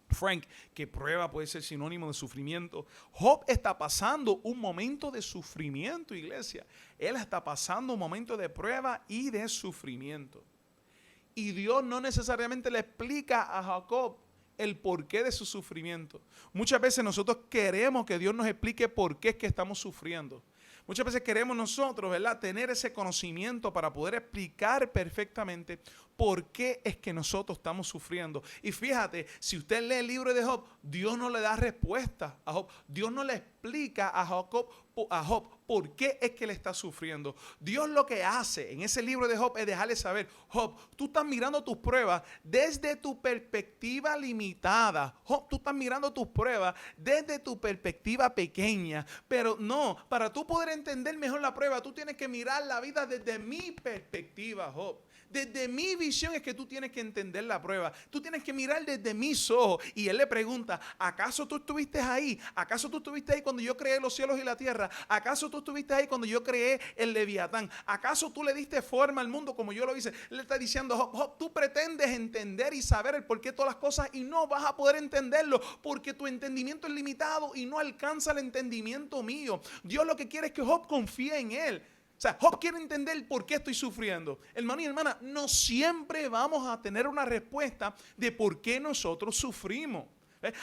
Frank, que prueba puede ser sinónimo de sufrimiento. Job está pasando un momento de sufrimiento, iglesia. Él está pasando un momento de prueba y de sufrimiento. Y Dios no necesariamente le explica a Jacob el porqué de su sufrimiento. Muchas veces nosotros queremos que Dios nos explique por qué es que estamos sufriendo. Muchas veces queremos nosotros, ¿verdad?, tener ese conocimiento para poder explicar perfectamente por qué es que nosotros estamos sufriendo. Y fíjate, si usted lee el libro de Job, Dios no le da respuesta a Job. Dios no le explica a Job por qué es que le está sufriendo. Dios lo que hace en ese libro de Job es dejarle saber: Job, tú estás mirando tus pruebas desde tu perspectiva limitada. Job, tú estás mirando tus pruebas desde tu perspectiva pequeña. Pero no, para tú poder entender mejor la prueba, tú tienes que mirar la vida desde mi perspectiva, Job. Desde mi visión es que tú tienes que entender la prueba. Tú tienes que mirar desde mis ojos. Y él le pregunta: ¿acaso tú estuviste ahí? ¿Acaso tú estuviste ahí cuando yo creé los cielos y la tierra? ¿Acaso tú estuviste ahí cuando yo creé el Leviatán? ¿Acaso tú le diste forma al mundo como yo lo hice? Él le está diciendo: Job, tú pretendes entender y saber el porqué de todas las cosas y no vas a poder entenderlo porque tu entendimiento es limitado y no alcanza el entendimiento mío. Dios lo que quiere es que Job confíe en él. O sea, Job quiere entender por qué estoy sufriendo. Hermano y hermana, no siempre vamos a tener una respuesta de por qué nosotros sufrimos.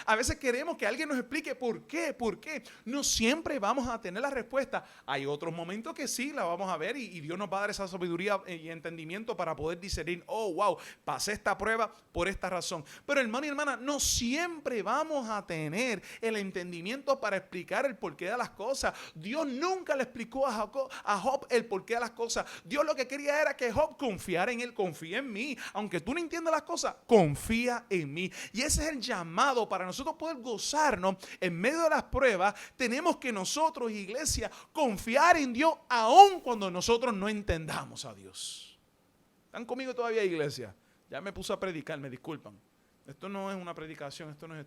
A veces queremos que alguien nos explique por qué. No siempre vamos a tener la respuesta. Hay otros momentos que sí la vamos a ver y Dios nos va a dar esa sabiduría y entendimiento para poder discernir: oh, wow, pasé esta prueba por esta razón. Pero hermano y hermana, no siempre vamos a tener el entendimiento para explicar el porqué de las cosas. Dios nunca le explicó a Job el porqué de las cosas. Dios lo que quería era que Job confiara en él. Confía en mí. Aunque tú no entiendas las cosas, confía en mí. Y ese es el llamado para nosotros poder gozarnos en medio de las pruebas. Tenemos que nosotros, iglesia, confiar en Dios aun cuando nosotros no entendamos a Dios. ¿Están conmigo todavía, iglesia? Ya me puse a predicar, me disculpan. Esto no es una predicación, esto no es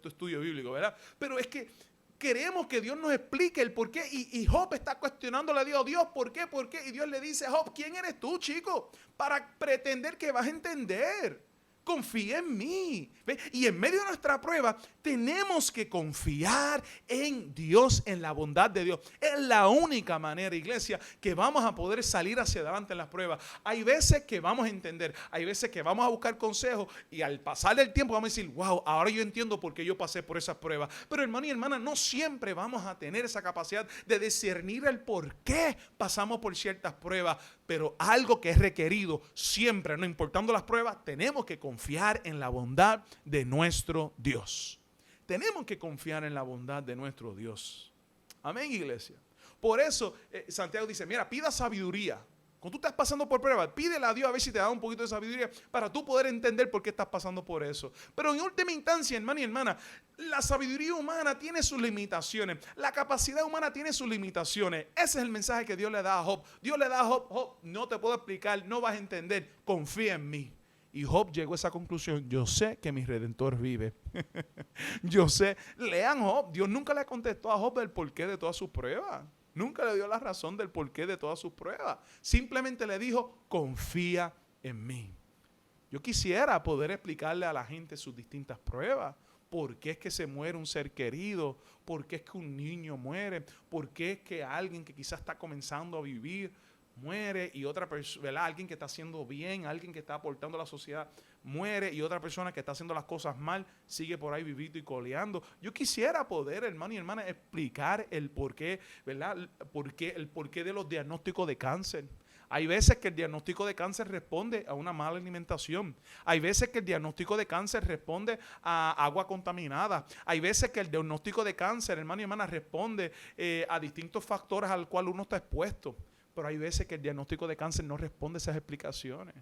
estudio bíblico, ¿verdad? Pero es que queremos que Dios nos explique el por qué. Y Job está cuestionándole a Dios: Dios, ¿por qué? ¿Por qué? Y Dios le dice: Job, ¿quién eres tú, chico, para pretender que vas a entender? Confía en mí. ¿Ve? Y en medio de nuestra prueba tenemos que confiar en Dios, en la bondad de Dios. Es la única manera, iglesia, que vamos a poder salir hacia adelante en las pruebas. Hay veces que vamos a entender, hay veces que vamos a buscar consejos y al pasar el tiempo vamos a decir: wow, ahora yo entiendo por qué yo pasé por esas pruebas. Pero hermano y hermana, no siempre vamos a tener esa capacidad de discernir el por qué pasamos por ciertas pruebas. Pero algo que es requerido siempre, no importando las pruebas, tenemos que confiar en la bondad de nuestro Dios. Tenemos que confiar en la bondad de nuestro Dios. Amén, iglesia. Por eso Santiago dice: mira, pida sabiduría. Cuando tú estás pasando por pruebas, pídele a Dios a ver si te da un poquito de sabiduría para tú poder entender por qué estás pasando por eso. Pero en última instancia, hermano y hermana, la sabiduría humana tiene sus limitaciones. La capacidad humana tiene sus limitaciones. Ese es el mensaje que Dios le da a Job. Dios le da a Job: Job, no te puedo explicar, no vas a entender, confía en mí. Y Job llegó a esa conclusión: yo sé que mi Redentor vive. Yo sé. Lean Job. Dios nunca le contestó a Job el porqué de todas sus pruebas. Nunca le dio la razón del porqué de todas sus pruebas. Simplemente le dijo: confía en mí. Yo quisiera poder explicarle a la gente sus distintas pruebas. ¿Por qué es que se muere un ser querido? ¿Por qué es que un niño muere? ¿Por qué es que alguien que quizás está comenzando a vivir muere y otra persona, alguien que está haciendo bien, alguien que está aportando a la sociedad muere y otra persona que está haciendo las cosas mal sigue por ahí vivito y coleando? Yo quisiera poder, hermano y hermana, explicar el porqué, ¿verdad? El porqué de los diagnósticos de cáncer. Hay veces que el diagnóstico de cáncer responde a una mala alimentación. Hay veces que el diagnóstico de cáncer responde a agua contaminada. Hay veces que el diagnóstico de cáncer, hermano y hermana, responde a distintos factores al cual uno está expuesto. Pero hay veces que el diagnóstico de cáncer no responde a esas explicaciones.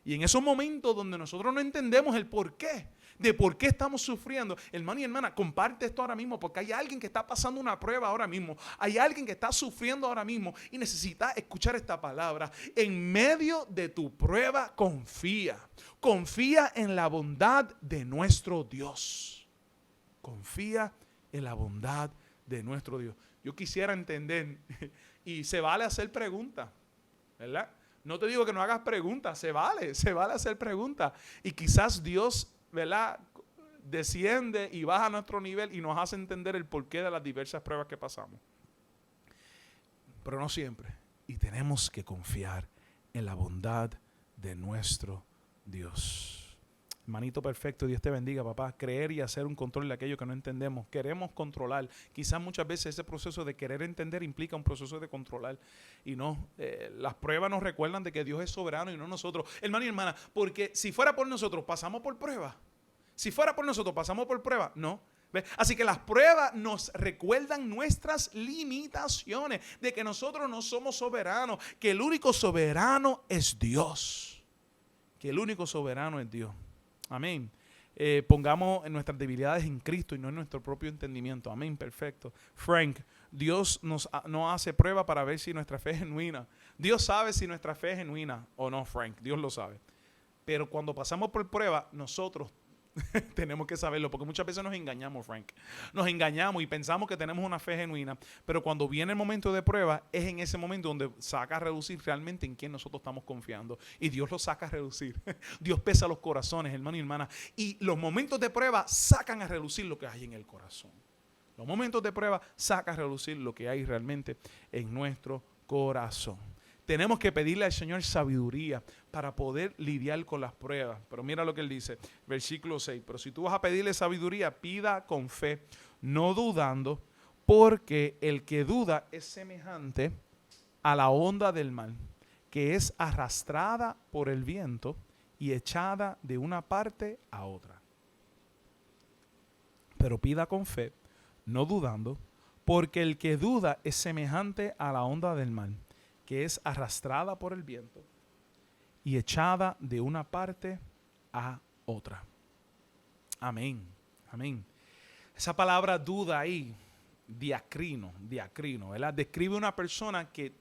Y en esos momentos donde nosotros no entendemos el porqué, de por qué estamos sufriendo, hermano y hermana, comparte esto ahora mismo, porque hay alguien que está pasando una prueba ahora mismo, hay alguien que está sufriendo ahora mismo y necesita escuchar esta palabra. En medio de tu prueba, confía en la bondad de nuestro Dios. Confía en la bondad de nuestro Dios. Yo quisiera entender, y se vale hacer preguntas, ¿verdad? No te digo que no hagas preguntas, se vale hacer preguntas. Y quizás Dios, ¿verdad?, desciende y baja a nuestro nivel y nos hace entender el porqué de las diversas pruebas que pasamos. Pero no siempre. Y tenemos que confiar en la bondad de nuestro Dios. Hermanito perfecto, Dios te bendiga, papá. Creer y hacer un control de aquello que no entendemos. Queremos controlar. Quizás muchas veces ese proceso de querer entender implica un proceso de controlar. Y no, las pruebas nos recuerdan de que Dios es soberano y no nosotros. Hermano y hermana, porque si fuera por nosotros, pasamos por pruebas. Si fuera por nosotros, pasamos por pruebas. No. ¿Ve? Así que las pruebas nos recuerdan nuestras limitaciones, de que nosotros no somos soberanos, que el único soberano es Dios. Que el único soberano es Dios. Amén. Pongamos en nuestras debilidades en Cristo y no en nuestro propio entendimiento. Amén. Perfecto. Frank, Dios nos hace prueba para ver si nuestra fe es genuina. Dios sabe si nuestra fe es genuina o no, Frank. Dios lo sabe. Pero cuando pasamos por prueba, nosotros tenemos que saberlo, porque muchas veces nos engañamos, Frank. Nos engañamos y pensamos que tenemos una fe genuina, pero cuando viene el momento de prueba, es en ese momento donde saca a relucir realmente en quién nosotros estamos confiando. Y Dios lo saca a relucir. Dios pesa los corazones, hermano y hermana. Y los momentos de prueba sacan a relucir lo que hay en el corazón. Los momentos de prueba sacan a relucir lo que hay realmente en nuestro corazón. Tenemos que pedirle al Señor sabiduría para poder lidiar con las pruebas. Pero mira lo que Él dice, versículo 6. Pero si tú vas a pedirle sabiduría, pida con fe, no dudando, porque el que duda es semejante a la onda del mar, que es arrastrada por el viento y echada de una parte a otra. Pero pida con fe, no dudando, porque el que duda es semejante a la onda del mar, que es arrastrada por el viento y echada de una parte a otra. Amén, amén. Esa palabra duda ahí, diacrino, ¿verdad? Describe una persona que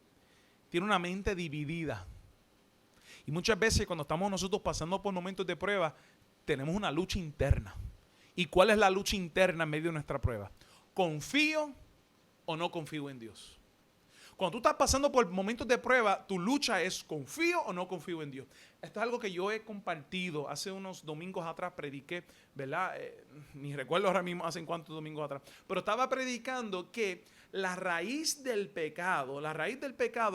tiene una mente dividida. Y muchas veces cuando estamos nosotros pasando por momentos de prueba, tenemos una lucha interna. ¿Y cuál es la lucha interna en medio de nuestra prueba? ¿Confío o no confío en Dios? Cuando tú estás pasando por momentos de prueba, tu lucha es: ¿confío o no confío en Dios? Esto es algo que yo he compartido. Hace unos domingos atrás prediqué, ¿verdad? Ni recuerdo ahora mismo hace cuántos domingos atrás. Pero estaba predicando que la raíz del pecado,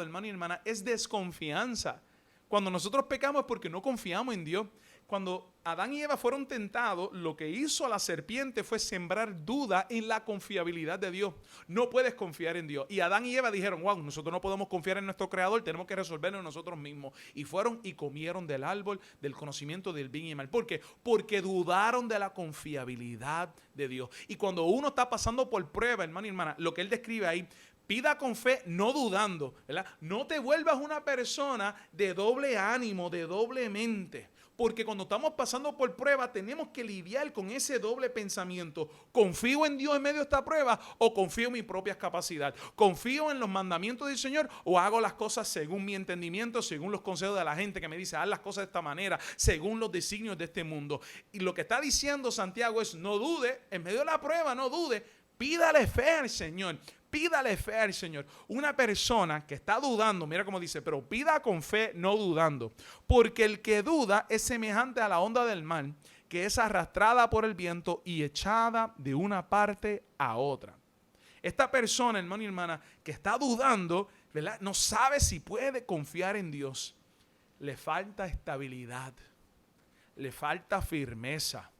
hermano y hermana, es desconfianza. Cuando nosotros pecamos es porque no confiamos en Dios. Cuando Adán y Eva fueron tentados, lo que hizo a la serpiente fue sembrar duda en la confiabilidad de Dios. No puedes confiar en Dios. Y Adán y Eva dijeron: wow, nosotros no podemos confiar en nuestro Creador, tenemos que resolverlo nosotros mismos. Y fueron y comieron del árbol del conocimiento del bien y el mal. ¿Por qué? Porque dudaron de la confiabilidad de Dios. Y cuando uno está pasando por prueba, hermano y hermana, lo que él describe ahí, Pida con fe, no dudando, ¿verdad? No te vuelvas una persona de doble ánimo, de doble mente. Porque cuando estamos pasando por prueba, tenemos que lidiar con ese doble pensamiento. ¿Confío en Dios en medio de esta prueba o confío en mis propias capacidades? ¿Confío en los mandamientos del Señor o hago las cosas según mi entendimiento, según los consejos de la gente que me dice, haz las cosas de esta manera, según los designios de este mundo? Y lo que está diciendo Santiago es, no dude, en medio de la prueba, no dude, pídale fe al Señor. Pídale fe al Señor. Una persona que está dudando, mira cómo dice, pero pida con fe, no dudando. Porque el que duda es semejante a la onda del mar, que es arrastrada por el viento y echada de una parte a otra. Esta persona, hermano y hermana, que está dudando, ¿verdad? No sabe si puede confiar en Dios. Le falta estabilidad. Le falta firmeza.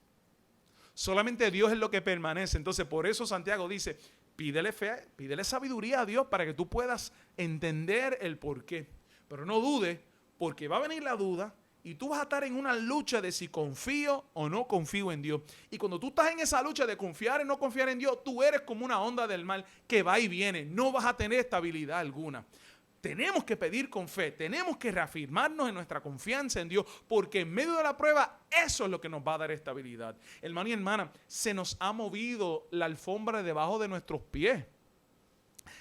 Solamente Dios es lo que permanece. Entonces, por eso Santiago dice, pídele fe, pídele sabiduría a Dios para que tú puedas entender el porqué. Pero no dudes, porque va a venir la duda y tú vas a estar en una lucha de si confío o no confío en Dios. Y cuando tú estás en esa lucha de confiar o no confiar en Dios, tú eres como una onda del mar que va y viene. No vas a tener estabilidad alguna. Tenemos que pedir con fe, tenemos que reafirmarnos en nuestra confianza en Dios, porque en medio de la prueba eso es lo que nos va a dar estabilidad. Hermano y hermana, se nos ha movido la alfombra debajo de nuestros pies.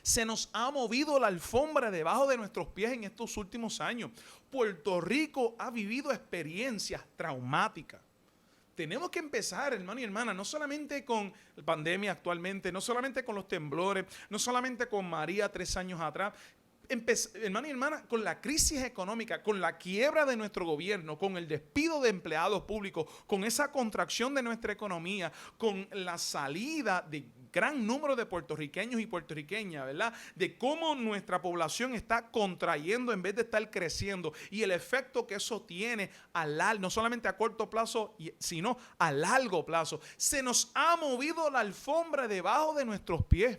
Se nos ha movido la alfombra debajo de nuestros pies en estos últimos años. Puerto Rico ha vivido experiencias traumáticas. Tenemos que empezar, hermano y hermana, no solamente con la pandemia actualmente, no solamente con los temblores, no solamente con María 3 años atrás. Hermano y hermana, con la crisis económica, con la quiebra de nuestro gobierno, con el despido de empleados públicos, con esa contracción de nuestra economía, con la salida de gran número de puertorriqueños y puertorriqueñas, ¿verdad? De cómo nuestra población está contrayendo en vez de estar creciendo y el efecto que eso tiene no solamente a corto plazo, sino a largo plazo. Se nos ha movido la alfombra debajo de nuestros pies.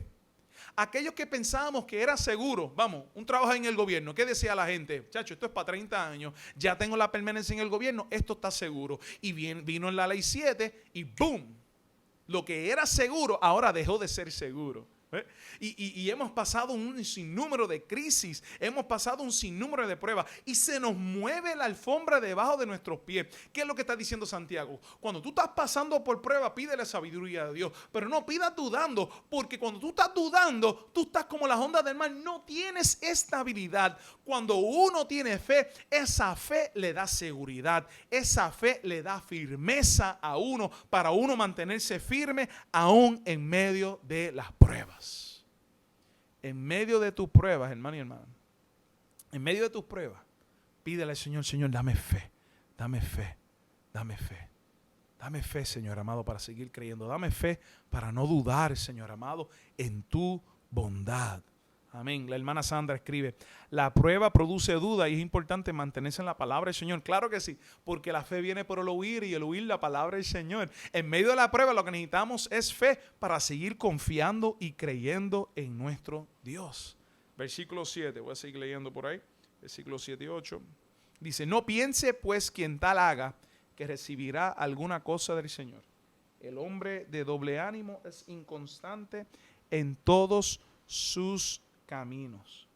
Aquellos que pensábamos que era seguro, vamos, un trabajo en el gobierno, ¿qué decía la gente? Chacho, esto es para 30 años, ya tengo la permanencia en el gobierno, esto está seguro. Y vino en la ley 7 y ¡boom! Lo que era seguro ahora dejó de ser seguro. Y hemos pasado un sinnúmero de crisis, hemos pasado un sinnúmero de pruebas y se nos mueve la alfombra debajo de nuestros pies. ¿Qué es lo que está diciendo Santiago? Cuando tú estás pasando por prueba, pídele sabiduría de Dios, pero no pidas dudando, porque cuando tú estás dudando, tú estás como las ondas del mar, no tienes estabilidad. Cuando uno tiene fe, esa fe le da seguridad, esa fe le da firmeza a uno para uno mantenerse firme aún en medio de las pruebas. En medio de tus pruebas, hermano y hermana, en medio de tus pruebas, pídele al Señor, Señor, dame fe, dame fe, dame fe. Dame fe, Señor amado, para seguir creyendo. Dame fe para no dudar, Señor amado, en tu bondad. Amén. La hermana Sandra escribe, la prueba produce duda y es importante mantenerse en la palabra del Señor. Claro que sí, porque la fe viene por el oír y el oír la palabra del Señor. En medio de la prueba lo que necesitamos es fe para seguir confiando y creyendo en nuestro Dios. Versículo 7, voy a seguir leyendo por ahí. Versículo 7 y 8. Dice, no piense pues quien tal haga que recibirá alguna cosa del Señor. El hombre de doble ánimo es inconstante en todos sus caminos.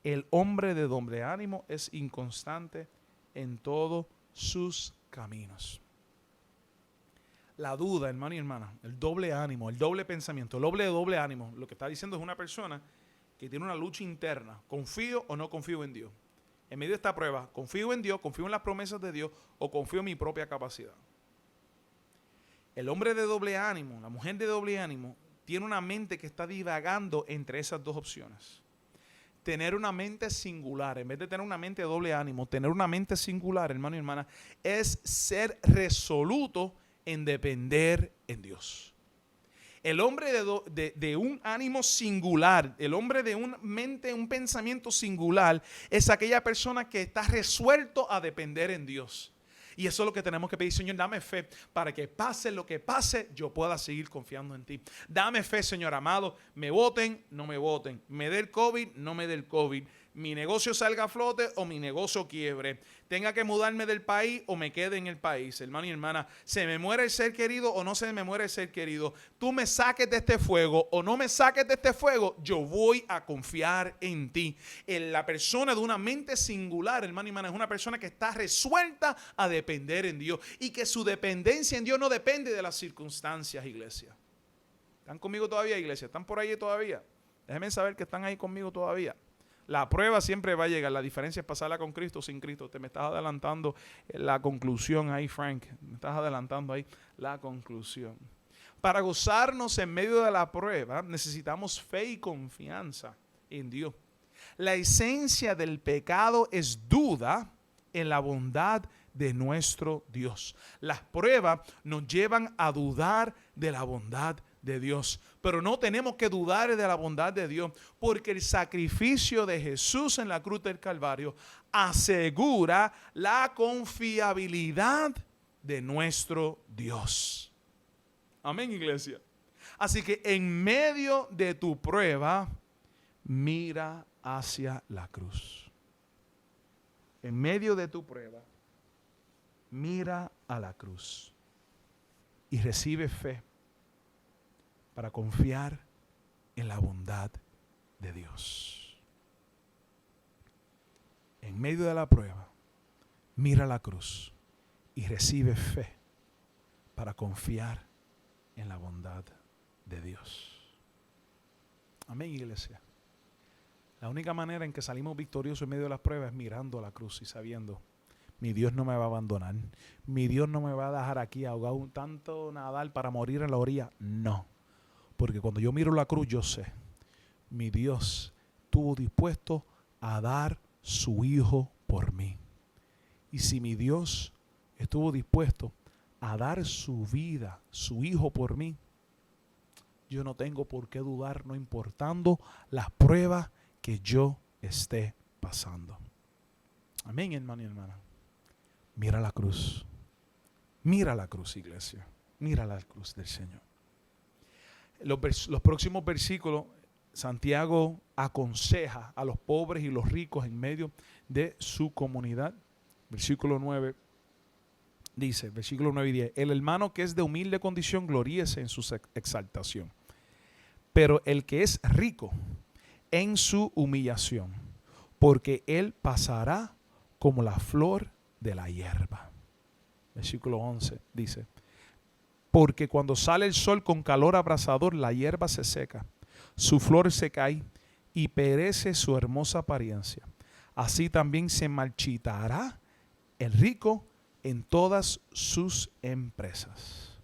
El hombre de doble ánimo es inconstante en todos sus caminos. La duda, hermano y hermana, el doble ánimo, el doble pensamiento, el doble ánimo, lo que está diciendo es una persona que tiene una lucha interna. ¿Confío o no confío en Dios? En medio de esta prueba, ¿confío en Dios, confío en las promesas de Dios o confío en mi propia capacidad? El hombre de doble ánimo, la mujer de doble ánimo, tiene una mente que está divagando entre esas dos opciones. Tener una mente singular, en vez de tener una mente de doble ánimo, tener una mente singular, hermano y hermana, es ser resoluto en depender en Dios. El hombre de un ánimo singular, el hombre de una mente, un pensamiento singular, es aquella persona que está resuelto a depender en Dios. Y eso es lo que tenemos que pedir, Señor, dame fe para que pase lo que pase, yo pueda seguir confiando en ti. Dame fe, Señor amado, me voten, no me voten, me dé el COVID, no me dé el COVID, mi negocio salga a flote o mi negocio quiebre. tenga que mudarme del país o me quede en el país, hermano y hermana, se me muere el ser querido o no se me muere el ser querido, tú me saques de este fuego o no me saques de este fuego, yo voy a confiar en ti. La persona de una mente singular, hermano y hermana, es una persona que está resuelta a depender en Dios y que su dependencia en Dios no depende de las circunstancias, iglesia. ¿Están conmigo todavía, iglesia? ¿Están por ahí todavía? Déjenme saber que están ahí conmigo todavía. La prueba siempre va a llegar. La diferencia es pasarla con Cristo o sin Cristo. Te me estás adelantando la conclusión ahí, Frank. Me estás adelantando ahí la conclusión. Para gozarnos en medio de la prueba, necesitamos fe y confianza en Dios. La esencia del pecado es duda en la bondad de nuestro Dios. Las pruebas nos llevan a dudar de la bondad de Dios, pero no tenemos que dudar de la bondad de Dios, porque el sacrificio de Jesús en la cruz del Calvario asegura la confiabilidad de nuestro Dios. Amén, iglesia. Así que en medio de tu prueba, mira hacia la cruz. En medio de tu prueba, mira a la cruz y recibe fe para confiar en la bondad de Dios. En medio de la prueba, mira la cruz y recibe fe para confiar en la bondad de Dios. Amén, iglesia. La única manera en que salimos victoriosos en medio de las pruebas es mirando a la cruz y sabiendo: mi Dios no me va a abandonar. Mi Dios no me va a dejar aquí ahogado un tanto nadar para morir en la orilla. No. Porque cuando yo miro la cruz, yo sé, mi Dios estuvo dispuesto a dar su Hijo por mí. Y si mi Dios estuvo dispuesto a dar su vida, su Hijo por mí, yo no tengo por qué dudar, no importando las pruebas que yo esté pasando. Amén, hermano y hermana. Mira la cruz. Mira la cruz, iglesia. Mira la cruz del Señor. Los próximos versículos, Santiago aconseja a los pobres y los ricos en medio de su comunidad. Versículo 9 dice, versículo 9 y 10, el hermano que es de humilde condición gloríese en su exaltación, pero el que es rico en su humillación, porque él pasará como la flor de la hierba. Versículo 11 dice, porque cuando sale el sol con calor abrasador, la hierba se seca, su flor se cae y perece su hermosa apariencia. Así también se marchitará el rico en todas sus empresas.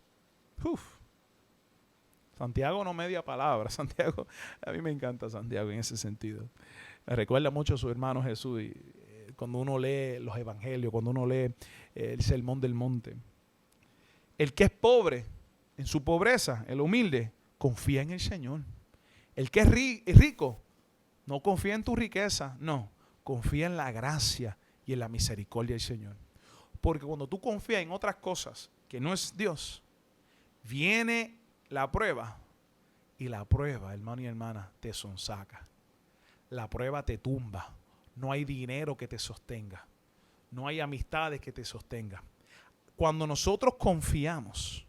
Santiago no media palabra. Santiago, a mí me encanta Santiago en ese sentido. Me recuerda mucho a su hermano Jesús. Y, cuando uno lee los evangelios, cuando uno lee el sermón del monte. El que es pobre, en su pobreza, el humilde, confía en el Señor. El que es rico, no confía en tu riqueza, no, confía en la gracia y en la misericordia del Señor. Porque cuando tú confías en otras cosas que no es Dios, viene la prueba y la prueba, hermano y hermana, te sonsaca. La prueba te tumba. No hay dinero que te sostenga. No hay amistades que te sostenga. Cuando nosotros confiamos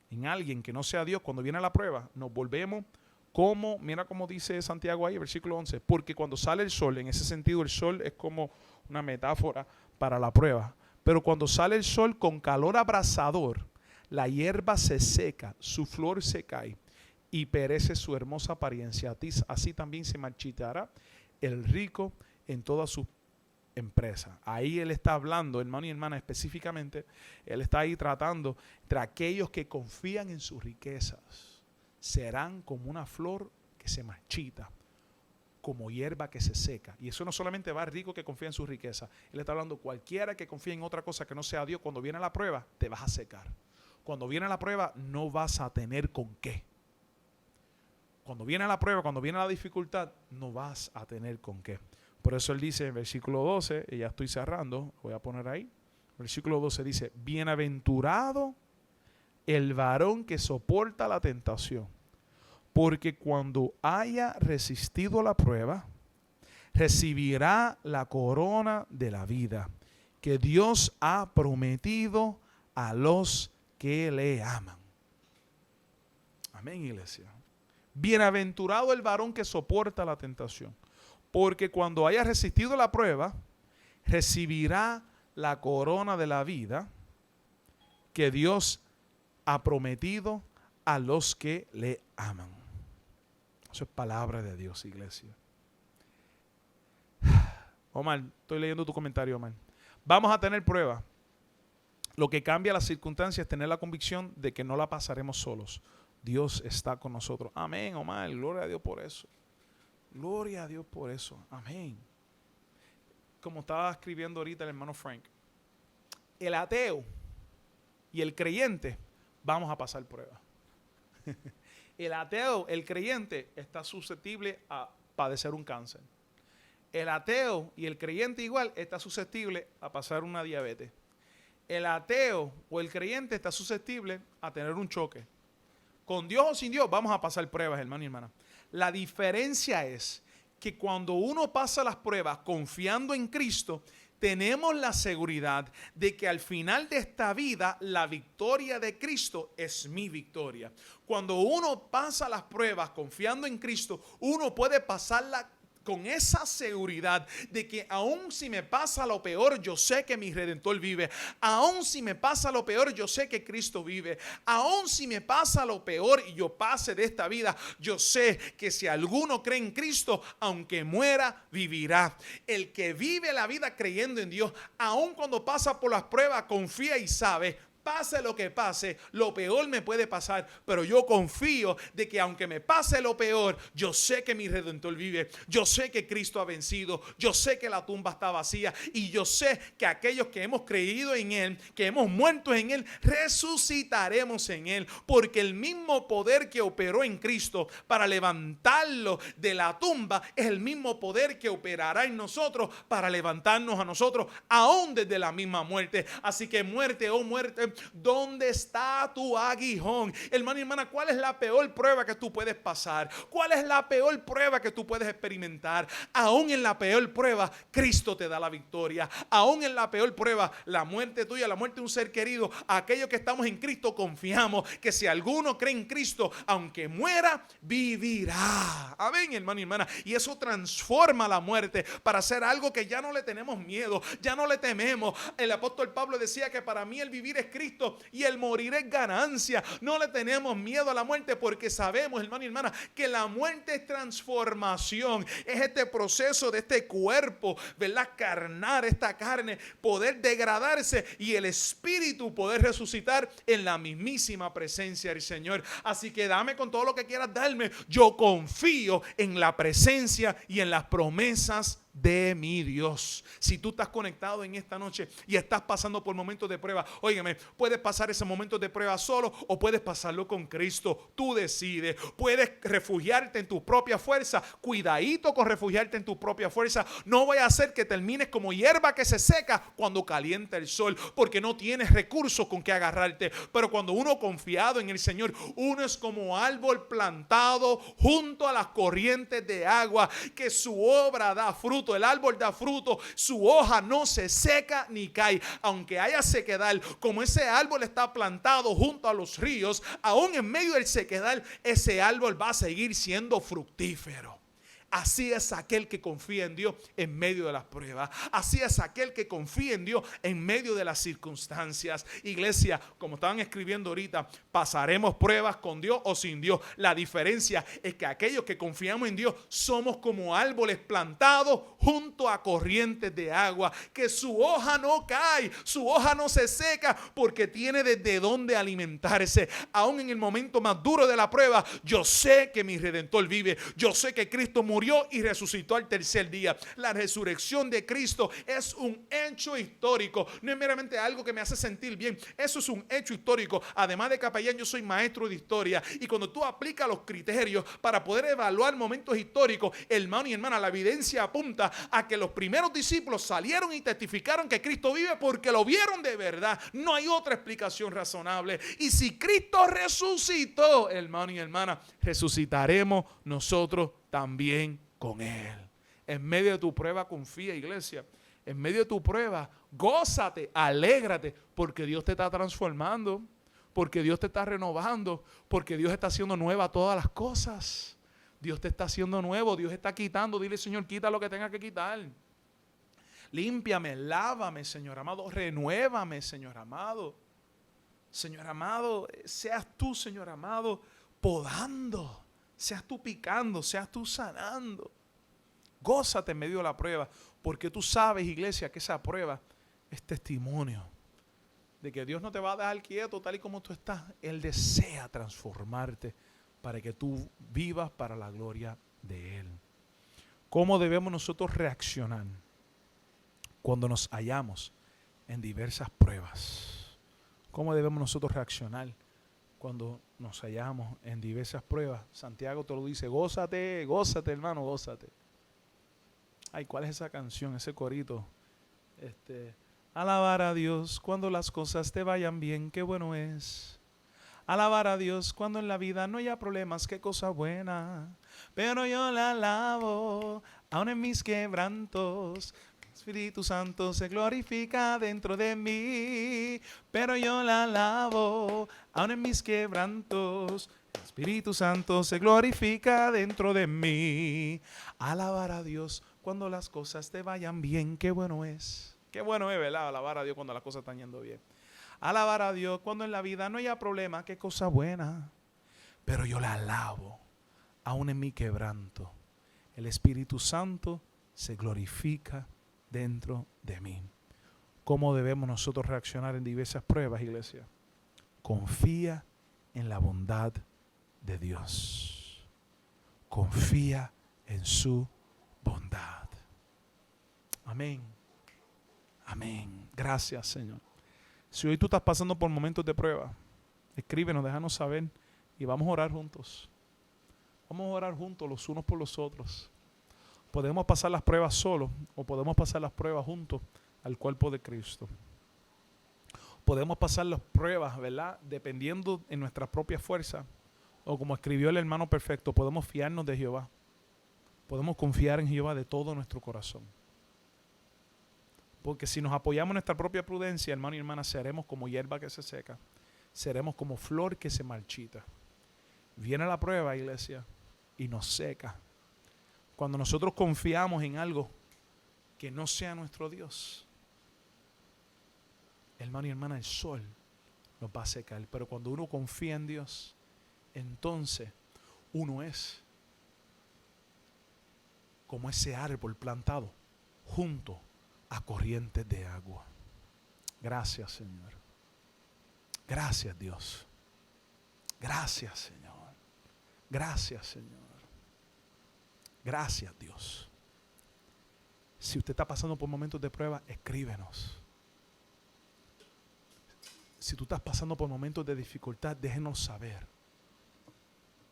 en alguien que no sea Dios, cuando viene la prueba, nos volvemos como, mira cómo dice Santiago ahí, versículo 11, porque cuando sale el sol, en ese sentido el sol es como una metáfora para la prueba, pero cuando sale el sol con calor abrasador, la hierba se seca, su flor se cae y perece su hermosa apariencia. Así también se marchitará el rico en toda su empresa. Ahí él está hablando, hermano y hermana, específicamente, él está ahí tratando entre aquellos que confían en sus riquezas. Serán como una flor que se marchita, como hierba que se seca. Y eso no solamente va al rico que confía en su riqueza. Él está hablando cualquiera que confíe en otra cosa que no sea Dios. Cuando viene la prueba, te vas a secar. Cuando viene la prueba, no vas a tener con qué. Cuando viene la prueba, cuando viene la dificultad, no vas a tener con qué. Por eso él dice en versículo 12, y ya estoy cerrando, voy a poner ahí. Versículo 12 dice, bienaventurado el varón que soporta la tentación, porque cuando haya resistido la prueba, recibirá la corona de la vida que Dios ha prometido a los que le aman. Amén, iglesia. Bienaventurado el varón que soporta la tentación, porque cuando haya resistido la prueba, recibirá la corona de la vida que Dios ha prometido a los que le aman. Eso es palabra de Dios, iglesia. Omar, estoy leyendo tu comentario, Omar. Vamos a tener prueba. Lo que cambia las circunstancias es tener la convicción de que no la pasaremos solos. Dios está con nosotros. Amén, Omar. Gloria a Dios por eso. Gloria a Dios por eso. Amén. Como estaba escribiendo ahorita el hermano Frank, el ateo y el creyente vamos a pasar pruebas. El ateo, el creyente, está susceptible a padecer un cáncer. El ateo y el creyente igual está susceptible a pasar una diabetes. El ateo o el creyente está susceptible a tener un choque. Con Dios o sin Dios vamos a pasar pruebas, hermano y hermana. La diferencia es que cuando uno pasa las pruebas confiando en Cristo, tenemos la seguridad de que al final de esta vida la victoria de Cristo es mi victoria. Cuando uno pasa las pruebas confiando en Cristo, uno puede pasarla con esa seguridad de que aun si me pasa lo peor, yo sé que mi Redentor vive. Aun si me pasa lo peor, yo sé que Cristo vive. Aun si me pasa lo peor y yo pase de esta vida, yo sé que si alguno cree en Cristo, aunque muera, vivirá. El que vive la vida creyendo en Dios, aun cuando pasa por las pruebas, confía y sabe. Pase lo que pase, lo peor me puede pasar, pero yo confío de que aunque me pase lo peor, yo sé que mi Redentor vive, yo sé que Cristo ha vencido, yo sé que la tumba está vacía y yo sé que aquellos que hemos creído en Él, que hemos muerto en Él, resucitaremos en Él, porque el mismo poder que operó en Cristo para levantarlo de la tumba es el mismo poder que operará en nosotros para levantarnos a nosotros aún desde la misma muerte. Así que muerte, oh muerte, ¿dónde está tu aguijón? Hermano y hermana, ¿cuál es la peor prueba que tú puedes pasar? ¿Cuál es la peor prueba que tú puedes experimentar? Aún en la peor prueba, Cristo te da la victoria. Aún en la peor prueba, la muerte tuya, la muerte de un ser querido, aquellos que estamos en Cristo confiamos que si alguno cree en Cristo, aunque muera, vivirá. Amén, hermano y hermana. Y eso transforma la muerte para hacer algo que ya no le tenemos miedo, ya no le tememos. El apóstol Pablo decía que para mí el vivir es Cristo y el morir es ganancia. No le tenemos miedo a la muerte porque sabemos, hermano y hermana, que la muerte es transformación. Es este proceso de este cuerpo, ¿verdad? Carnar esta carne, poder degradarse y el espíritu poder resucitar en la mismísima presencia del Señor. Así que dame con todo lo que quieras darme. Yo confío en la presencia y en las promesas de mi Dios. Si tú estás conectado en esta noche y estás pasando por momentos de prueba, óigame, puedes pasar ese momento de prueba solo o puedes pasarlo con Cristo. Tú decides. Puedes refugiarte en tu propia fuerza. Cuidadito con refugiarte en tu propia fuerza. No vaya a hacer que termines como hierba que se seca cuando calienta el sol, porque no tienes recursos con que agarrarte. Pero cuando uno confiado en el Señor, uno es como árbol plantado junto a las corrientes de agua, que su obra da fruto. El árbol da fruto, su hoja no se seca ni cae, aunque haya sequedal. Como ese árbol está plantado junto a los ríos, aún en medio del sequedal, ese árbol va a seguir siendo fructífero. Así es aquel que confía en Dios en medio de las pruebas. Así es aquel que confía en Dios en medio de las circunstancias. Iglesia, como estaban escribiendo ahorita, pasaremos pruebas con Dios o sin Dios. La diferencia es que aquellos que confiamos en Dios somos como árboles plantados junto a corrientes de agua, que su hoja no cae, su hoja no se seca, porque tiene desde dónde alimentarse. Aún en el momento más duro de la prueba, yo sé que mi Redentor vive. Yo sé que Cristo murió y resucitó al tercer día. La resurrección de Cristo es un hecho histórico. No es meramente algo que me hace sentir bien. Eso es un hecho histórico. Además de capellán, yo soy maestro de historia. Y cuando tú aplicas los criterios para poder evaluar momentos históricos, hermano y hermana, la evidencia apunta a que los primeros discípulos salieron y testificaron que Cristo vive porque lo vieron de verdad. No hay otra explicación razonable. Y si Cristo resucitó, hermano y hermana, resucitaremos nosotros también con Él. En medio de tu prueba confía, iglesia. En medio de tu prueba, gózate, alégrate, porque Dios te está transformando, porque Dios te está renovando, porque Dios está haciendo nueva todas las cosas. Dios te está haciendo nuevo, Dios está quitando. Dile, Señor, quita lo que tenga que quitar. Límpiame, lávame, Señor amado, renuévame, Señor amado. Señor amado, seas tú, Señor amado, podando, seas tú picando, seas tú sanando. Gózate en medio de la prueba, porque tú sabes, iglesia, que esa prueba es testimonio de que Dios no te va a dejar quieto tal y como tú estás. Él desea transformarte para que tú vivas para la gloria de Él. ¿Cómo debemos nosotros reaccionar cuando nos hallamos en diversas pruebas? ¿Cómo debemos nosotros reaccionar cuando nos hallamos en diversas pruebas? Santiago te lo dice, gózate, gózate, hermano, gózate. Ay, ¿cuál es esa canción, ese corito? Alabar a Dios cuando las cosas te vayan bien, qué bueno es. Alabar a Dios cuando en la vida no haya problemas, qué cosa buena. Pero yo la alabo, aun en mis quebrantos. Espíritu Santo se glorifica dentro de mí, pero yo la alabo, aun en mis quebrantos. Espíritu Santo se glorifica dentro de mí. Alabar a Dios cuando las cosas te vayan bien, qué bueno es. Qué bueno es, ¿verdad? Alabar a Dios cuando las cosas están yendo bien. Alabar a Dios cuando en la vida no haya problema, qué cosa buena. Pero yo la alabo, aun en mi quebranto. El Espíritu Santo se glorifica dentro de mí. ¿Cómo debemos nosotros reaccionar en diversas pruebas, iglesia? Confía en la bondad de Dios. Confía en su bondad. Amén. Amén. Gracias, Señor. Si hoy tú estás pasando por momentos de prueba, escríbenos, déjanos saber y vamos a orar juntos. Vamos a orar juntos los unos por los otros. Podemos pasar las pruebas solos o podemos pasar las pruebas juntos al cuerpo de Cristo. Podemos pasar las pruebas, ¿verdad? Dependiendo en nuestra propia fuerza. O como escribió el hermano perfecto, podemos fiarnos de Jehová. Podemos confiar en Jehová de todo nuestro corazón. Porque si nos apoyamos en nuestra propia prudencia, hermano y hermana, seremos como hierba que se seca. Seremos como flor que se marchita. Viene la prueba, iglesia, y nos seca. Cuando nosotros confiamos en algo que no sea nuestro Dios, hermano y hermana, el sol nos va a secar. Pero cuando uno confía en Dios, entonces uno es como ese árbol plantado junto a corrientes de agua. Gracias, Señor. Gracias, Dios. Gracias, Señor. Gracias, Señor. Gracias, Dios. Si usted está pasando por momentos de prueba, escríbenos. Si tú estás pasando por momentos de dificultad, déjenos saber.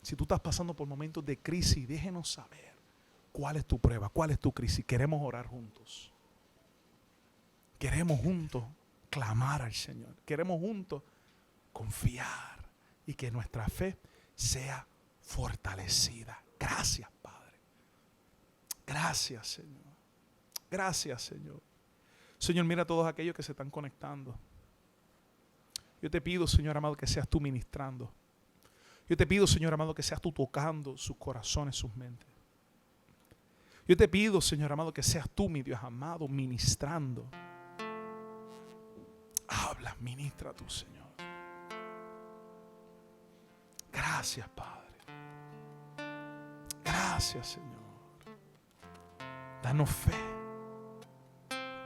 Si tú estás pasando por momentos de crisis, déjenos saber cuál es tu prueba, cuál es tu crisis. Queremos orar juntos. Queremos juntos clamar al Señor. Queremos juntos confiar y que nuestra fe sea fortalecida. Gracias, Padre. Gracias, Señor. Gracias, Señor. Señor, mira a todos aquellos que se están conectando. Yo te pido, Señor amado, que seas tú ministrando. Yo te pido, Señor amado, que seas tú tocando sus corazones, sus mentes. Yo te pido, Señor amado, que seas tú, mi Dios amado, ministrando. Habla, ministra tú, Señor. Gracias, Padre. Gracias, Señor. Danos fe.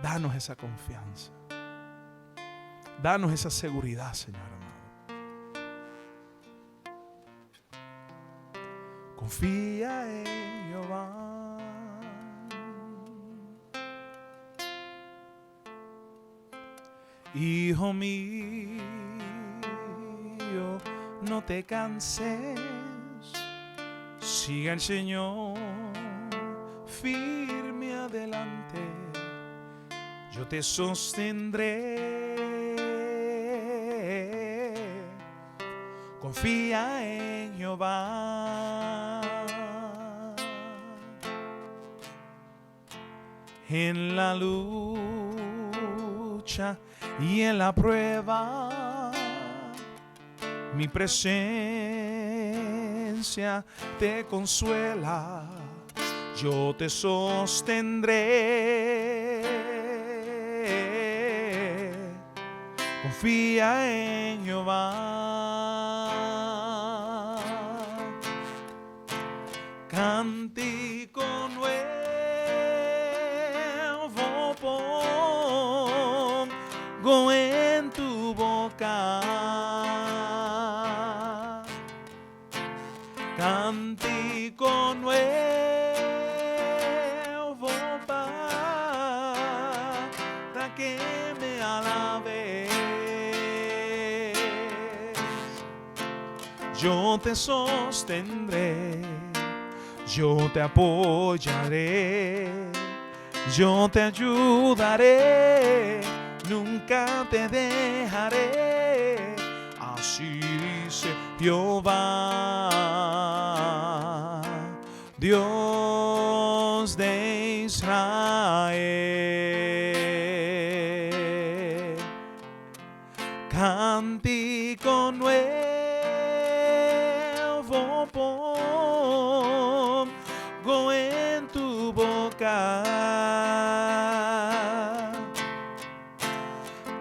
Danos esa confianza. Danos esa seguridad, Señor amado. Confía en Jehová. Hijo mío, no te canses. Siga al Señor firme adelante. Yo te sostendré. Confía en Jehová. en la lucha y en la prueba. Mi presencia te consuela, yo te sostendré. Confía en Jehová. Cántico nuevo pongo en tu boca. Cántico nuevo para que me alabes. Yo te sostendré, yo te apoyaré, yo te ayudaré, nunca te dejaré. Así dice Jehová, Dios de Israel. Cántico nuevo pongo en tu boca.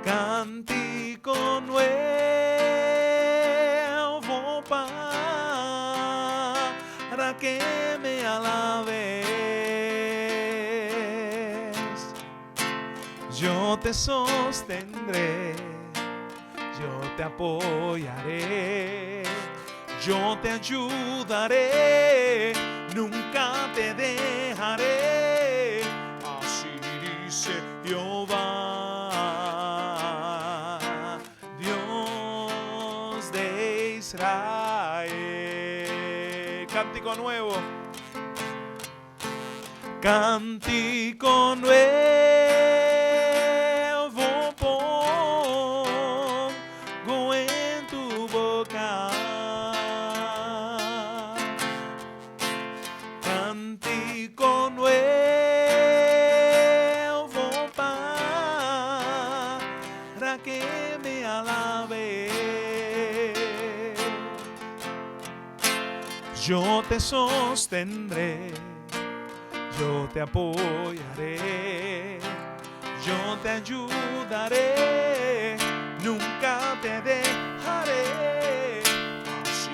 Cántico nuevo para que me alabes. Yo te sostendré, yo te apoyaré, yo te ayudaré, nunca te dejaré. Así dice Jehová, Dios de Israel. Cántico nuevo. Cántico nuevo pongo en tu boca. Cántico nuevo para que me alabes. Yo te sostendré, yo te apoyaré, yo te ayudaré, nunca te dejaré. Así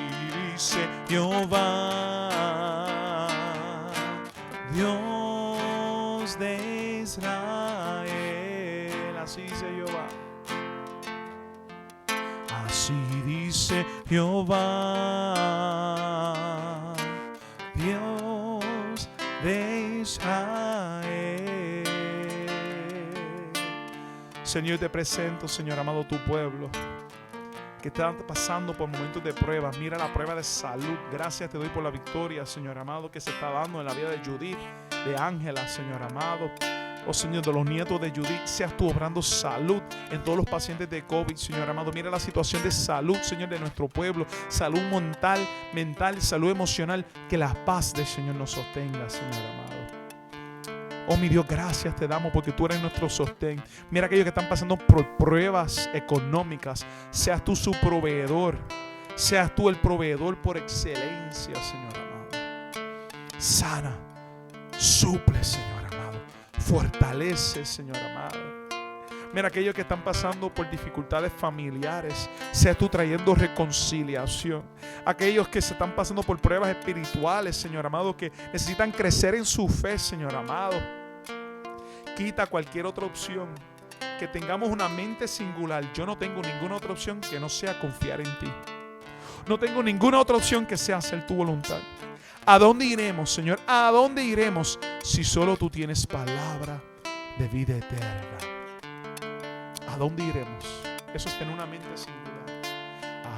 dice Jehová, Dios de Israel. Así dice Jehová. Así dice Jehová, Dios de Israel. Señor, te presento, Señor amado, tu pueblo que está pasando por momentos de prueba. Mira la prueba de salud. Gracias te doy por la victoria, Señor amado, que se está dando en la vida de Judith, de Ángela, Señor amado. Oh Señor, de los nietos de Judith, seas tú obrando salud en todos los pacientes de COVID, Señor amado. Mira la situación de salud, Señor, de nuestro pueblo. Salud mental, salud emocional. Que la paz del Señor nos sostenga, Señor amado. Oh mi Dios, gracias te damos porque tú eres nuestro sostén. Mira aquellos que están pasando por pruebas económicas. Seas tú su proveedor. Seas tú el proveedor por excelencia, Señor amado. Sana, suple, Señor amado. Fortalece, Señor amado. Mira aquellos que están pasando por dificultades familiares. Seas tú trayendo reconciliación. Aquellos que se están pasando por pruebas espirituales, Señor amado, que necesitan crecer en su fe, Señor amado. Quita cualquier otra opción. Que tengamos una mente singular. Yo no tengo ninguna otra opción que no sea confiar en ti. No tengo ninguna otra opción que sea hacer tu voluntad. ¿A dónde iremos, Señor? ¿A dónde iremos si solo tú tienes palabra de vida eterna? ¿A dónde iremos? Eso es tener una mente singular.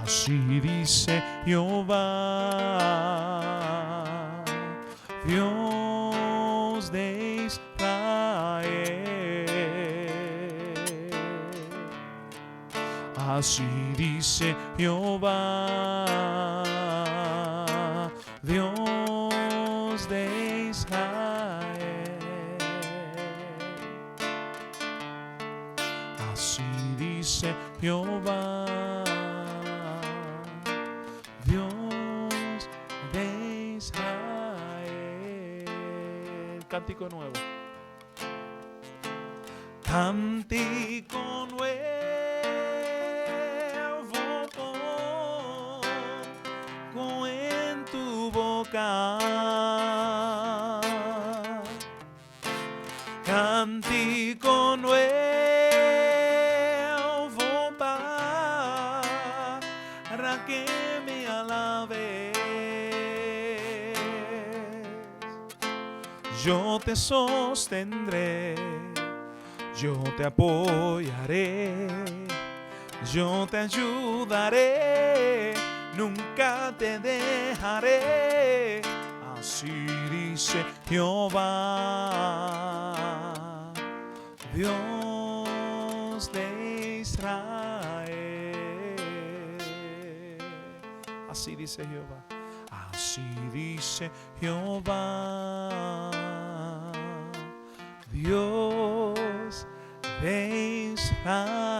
Así dice Jehová, Dios de Israel. Así dice Jehová, Dios de Israel. Jehová, Dios de Israel. Cántico nuevo. Cántico nuevo pongo en tu boca. Cántico nuevo para que me alabes. Yo te sostendré, yo te apoyaré, yo te ayudaré, nunca te dejaré. Así dice Jehová, Dios de Israel. Así dice Jehová. Así dice Jehová, Dios de Israel.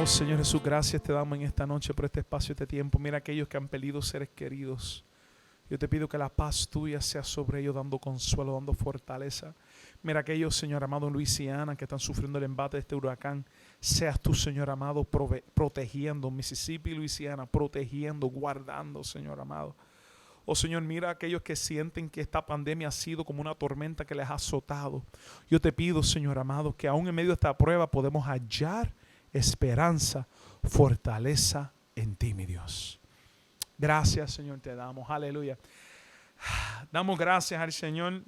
Oh Señor Jesús, gracias te damos en esta noche por este espacio, este tiempo. Mira aquellos que han perdido seres queridos. Yo te pido que la paz tuya sea sobre ellos, dando consuelo, dando fortaleza. Mira aquellos, Señor amado, en Luisiana que están sufriendo el embate de este huracán. Seas tú, Señor amado, protegiendo Mississippi, Luisiana, protegiendo, guardando, Señor amado. Oh Señor, mira a aquellos que sienten que esta pandemia ha sido como una tormenta que les ha azotado. Yo te pido, Señor amado, que aún en medio de esta prueba podemos hallar esperanza, fortaleza en ti, mi Dios. Gracias, Señor, te damos. Aleluya. Damos gracias al Señor.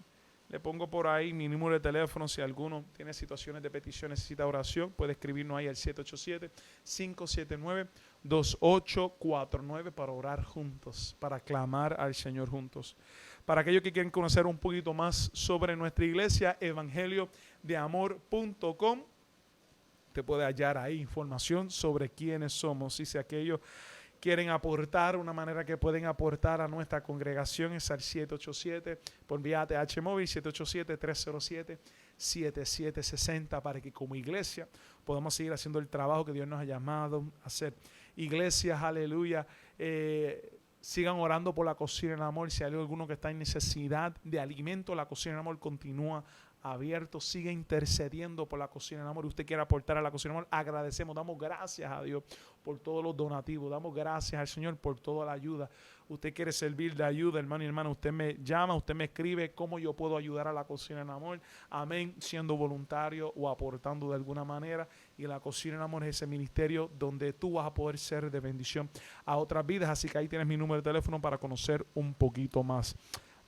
Le pongo por ahí mi número de teléfono. Si alguno tiene situaciones de petición, necesita oración, puede escribirnos ahí al 787-579-2849 para orar juntos, para clamar al Señor juntos. Para aquellos que quieren conocer un poquito más sobre nuestra iglesia, evangeliodeamor.com. Te puede hallar ahí información sobre quiénes somos. Y si aquellos quieren aportar, una manera que pueden aportar a nuestra congregación es al 787, por vía ATH móvil, 787-307-7760, para que como iglesia podamos seguir haciendo el trabajo que Dios nos ha llamado a hacer. Iglesias, aleluya, sigan orando por la Cocina en Amor. Si hay alguno que está en necesidad de alimento, la Cocina en Amor continúa abierto, sigue intercediendo por la Cocina en Amor. Usted quiere aportar a la Cocina en Amor, agradecemos, damos gracias a Dios por todos los donativos, damos gracias al Señor por toda la ayuda. Usted quiere servir de ayuda, hermano y hermana, usted me llama, usted me escribe cómo yo puedo ayudar a la Cocina en Amor, amén, siendo voluntario o aportando de alguna manera. Y la Cocina en Amor es ese ministerio donde tú vas a poder ser de bendición a otras vidas, así que ahí tienes mi número de teléfono para conocer un poquito más.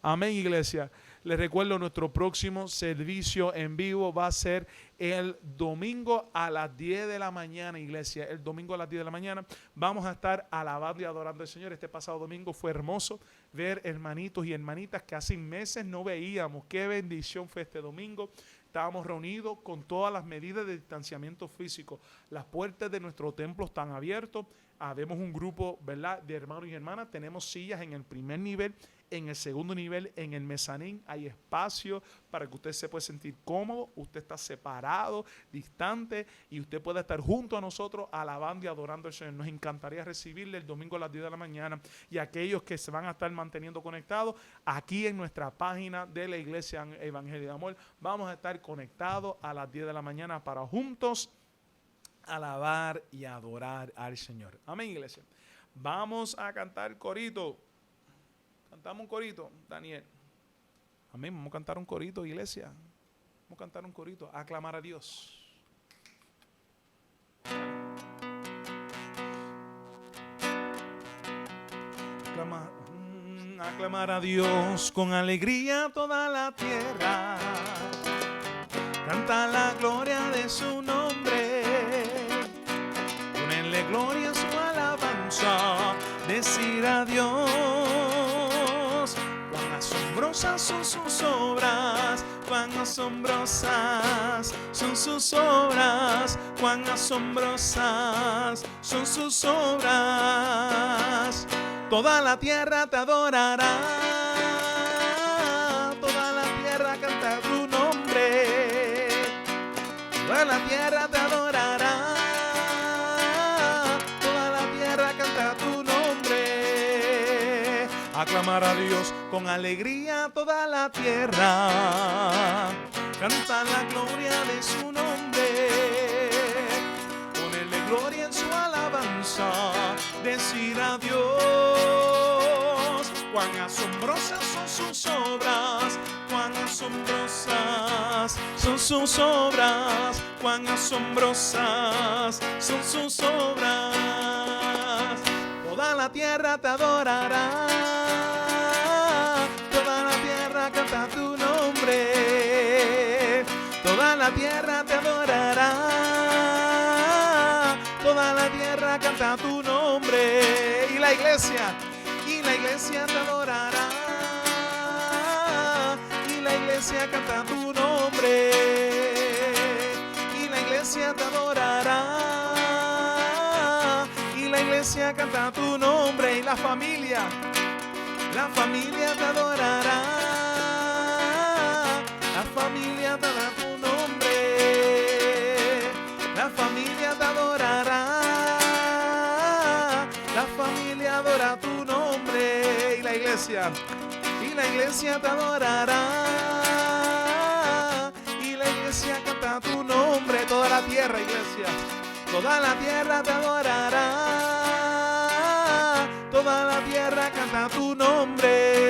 Amén, iglesia. Les recuerdo, nuestro próximo servicio en vivo va a ser el domingo a las 10 de la mañana, iglesia. El domingo a las 10 de la mañana vamos a estar alabando y adorando al Señor. Este pasado domingo fue hermoso ver hermanitos y hermanitas que hace meses no veíamos. Qué bendición fue este domingo. Estábamos reunidos con todas las medidas de distanciamiento físico. Las puertas de nuestro templo están abiertas. Habemos un grupo, ¿verdad?, de hermanos y hermanas. Tenemos sillas en el primer nivel, en el segundo nivel, en el mezanín. Hay espacio para que usted se pueda sentir cómodo. Usted está separado, distante, y usted puede estar junto a nosotros alabando y adorando al Señor. Nos encantaría recibirle el domingo a las 10 de la mañana. Y aquellos que se van a estar manteniendo conectados, aquí en nuestra página de la Iglesia Evangelio de Amor, vamos a estar conectados a las 10 de la mañana para juntos alabar y adorar al Señor. Amén, iglesia. Vamos a cantar corito. Cantamos un corito, Daniel. Amén, vamos a cantar un corito, iglesia. Vamos a cantar un corito, a aclamar a Dios. Aclamar a Dios con alegría toda la tierra. Canta la gloria de su nombre. Ponerle gloria a su alabanza. Decir a Dios, cuán asombrosas son sus obras, cuán asombrosas son sus obras, cuán asombrosas son sus obras. Toda la tierra te adorará, toda la tierra canta tu nombre. tierra te adorará. Toda la tierra canta tu nombre. Aclamar a Dios con alegría toda la tierra. Canta la gloria de su nombre. Ponerle gloria en su alabanza. Decir a Dios cuán asombrosas son sus obras. Cuán asombrosas son sus obras. Cuán asombrosas son sus obras. Toda la tierra te adorará. Toda la tierra canta tu nombre. Toda la tierra te adorará. Toda la tierra canta tu nombre. Y la iglesia te adorará. Y la iglesia canta tu nombre. Y la iglesia te adorará. Y la iglesia canta tu nombre. Y la familia te adorará. La familia te adorará tu nombre. La familia te adorará. La familia adora tu nombre. Y la iglesia te adorará. Y la iglesia canta tu nombre. Toda la tierra, iglesia. Toda la tierra te adorará. Toda la tierra canta tu nombre.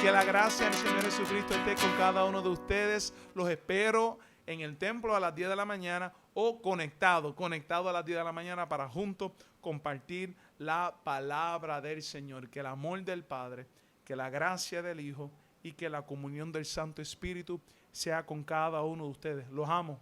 Que la gracia del Señor Jesucristo esté con cada uno de ustedes. Los espero en el templo a las 10 de la mañana o conectado a las 10 de la mañana para juntos compartir la palabra del Señor. Que el amor del Padre, que la gracia del Hijo y que la comunión del Santo Espíritu sea con cada uno de ustedes. Los amo.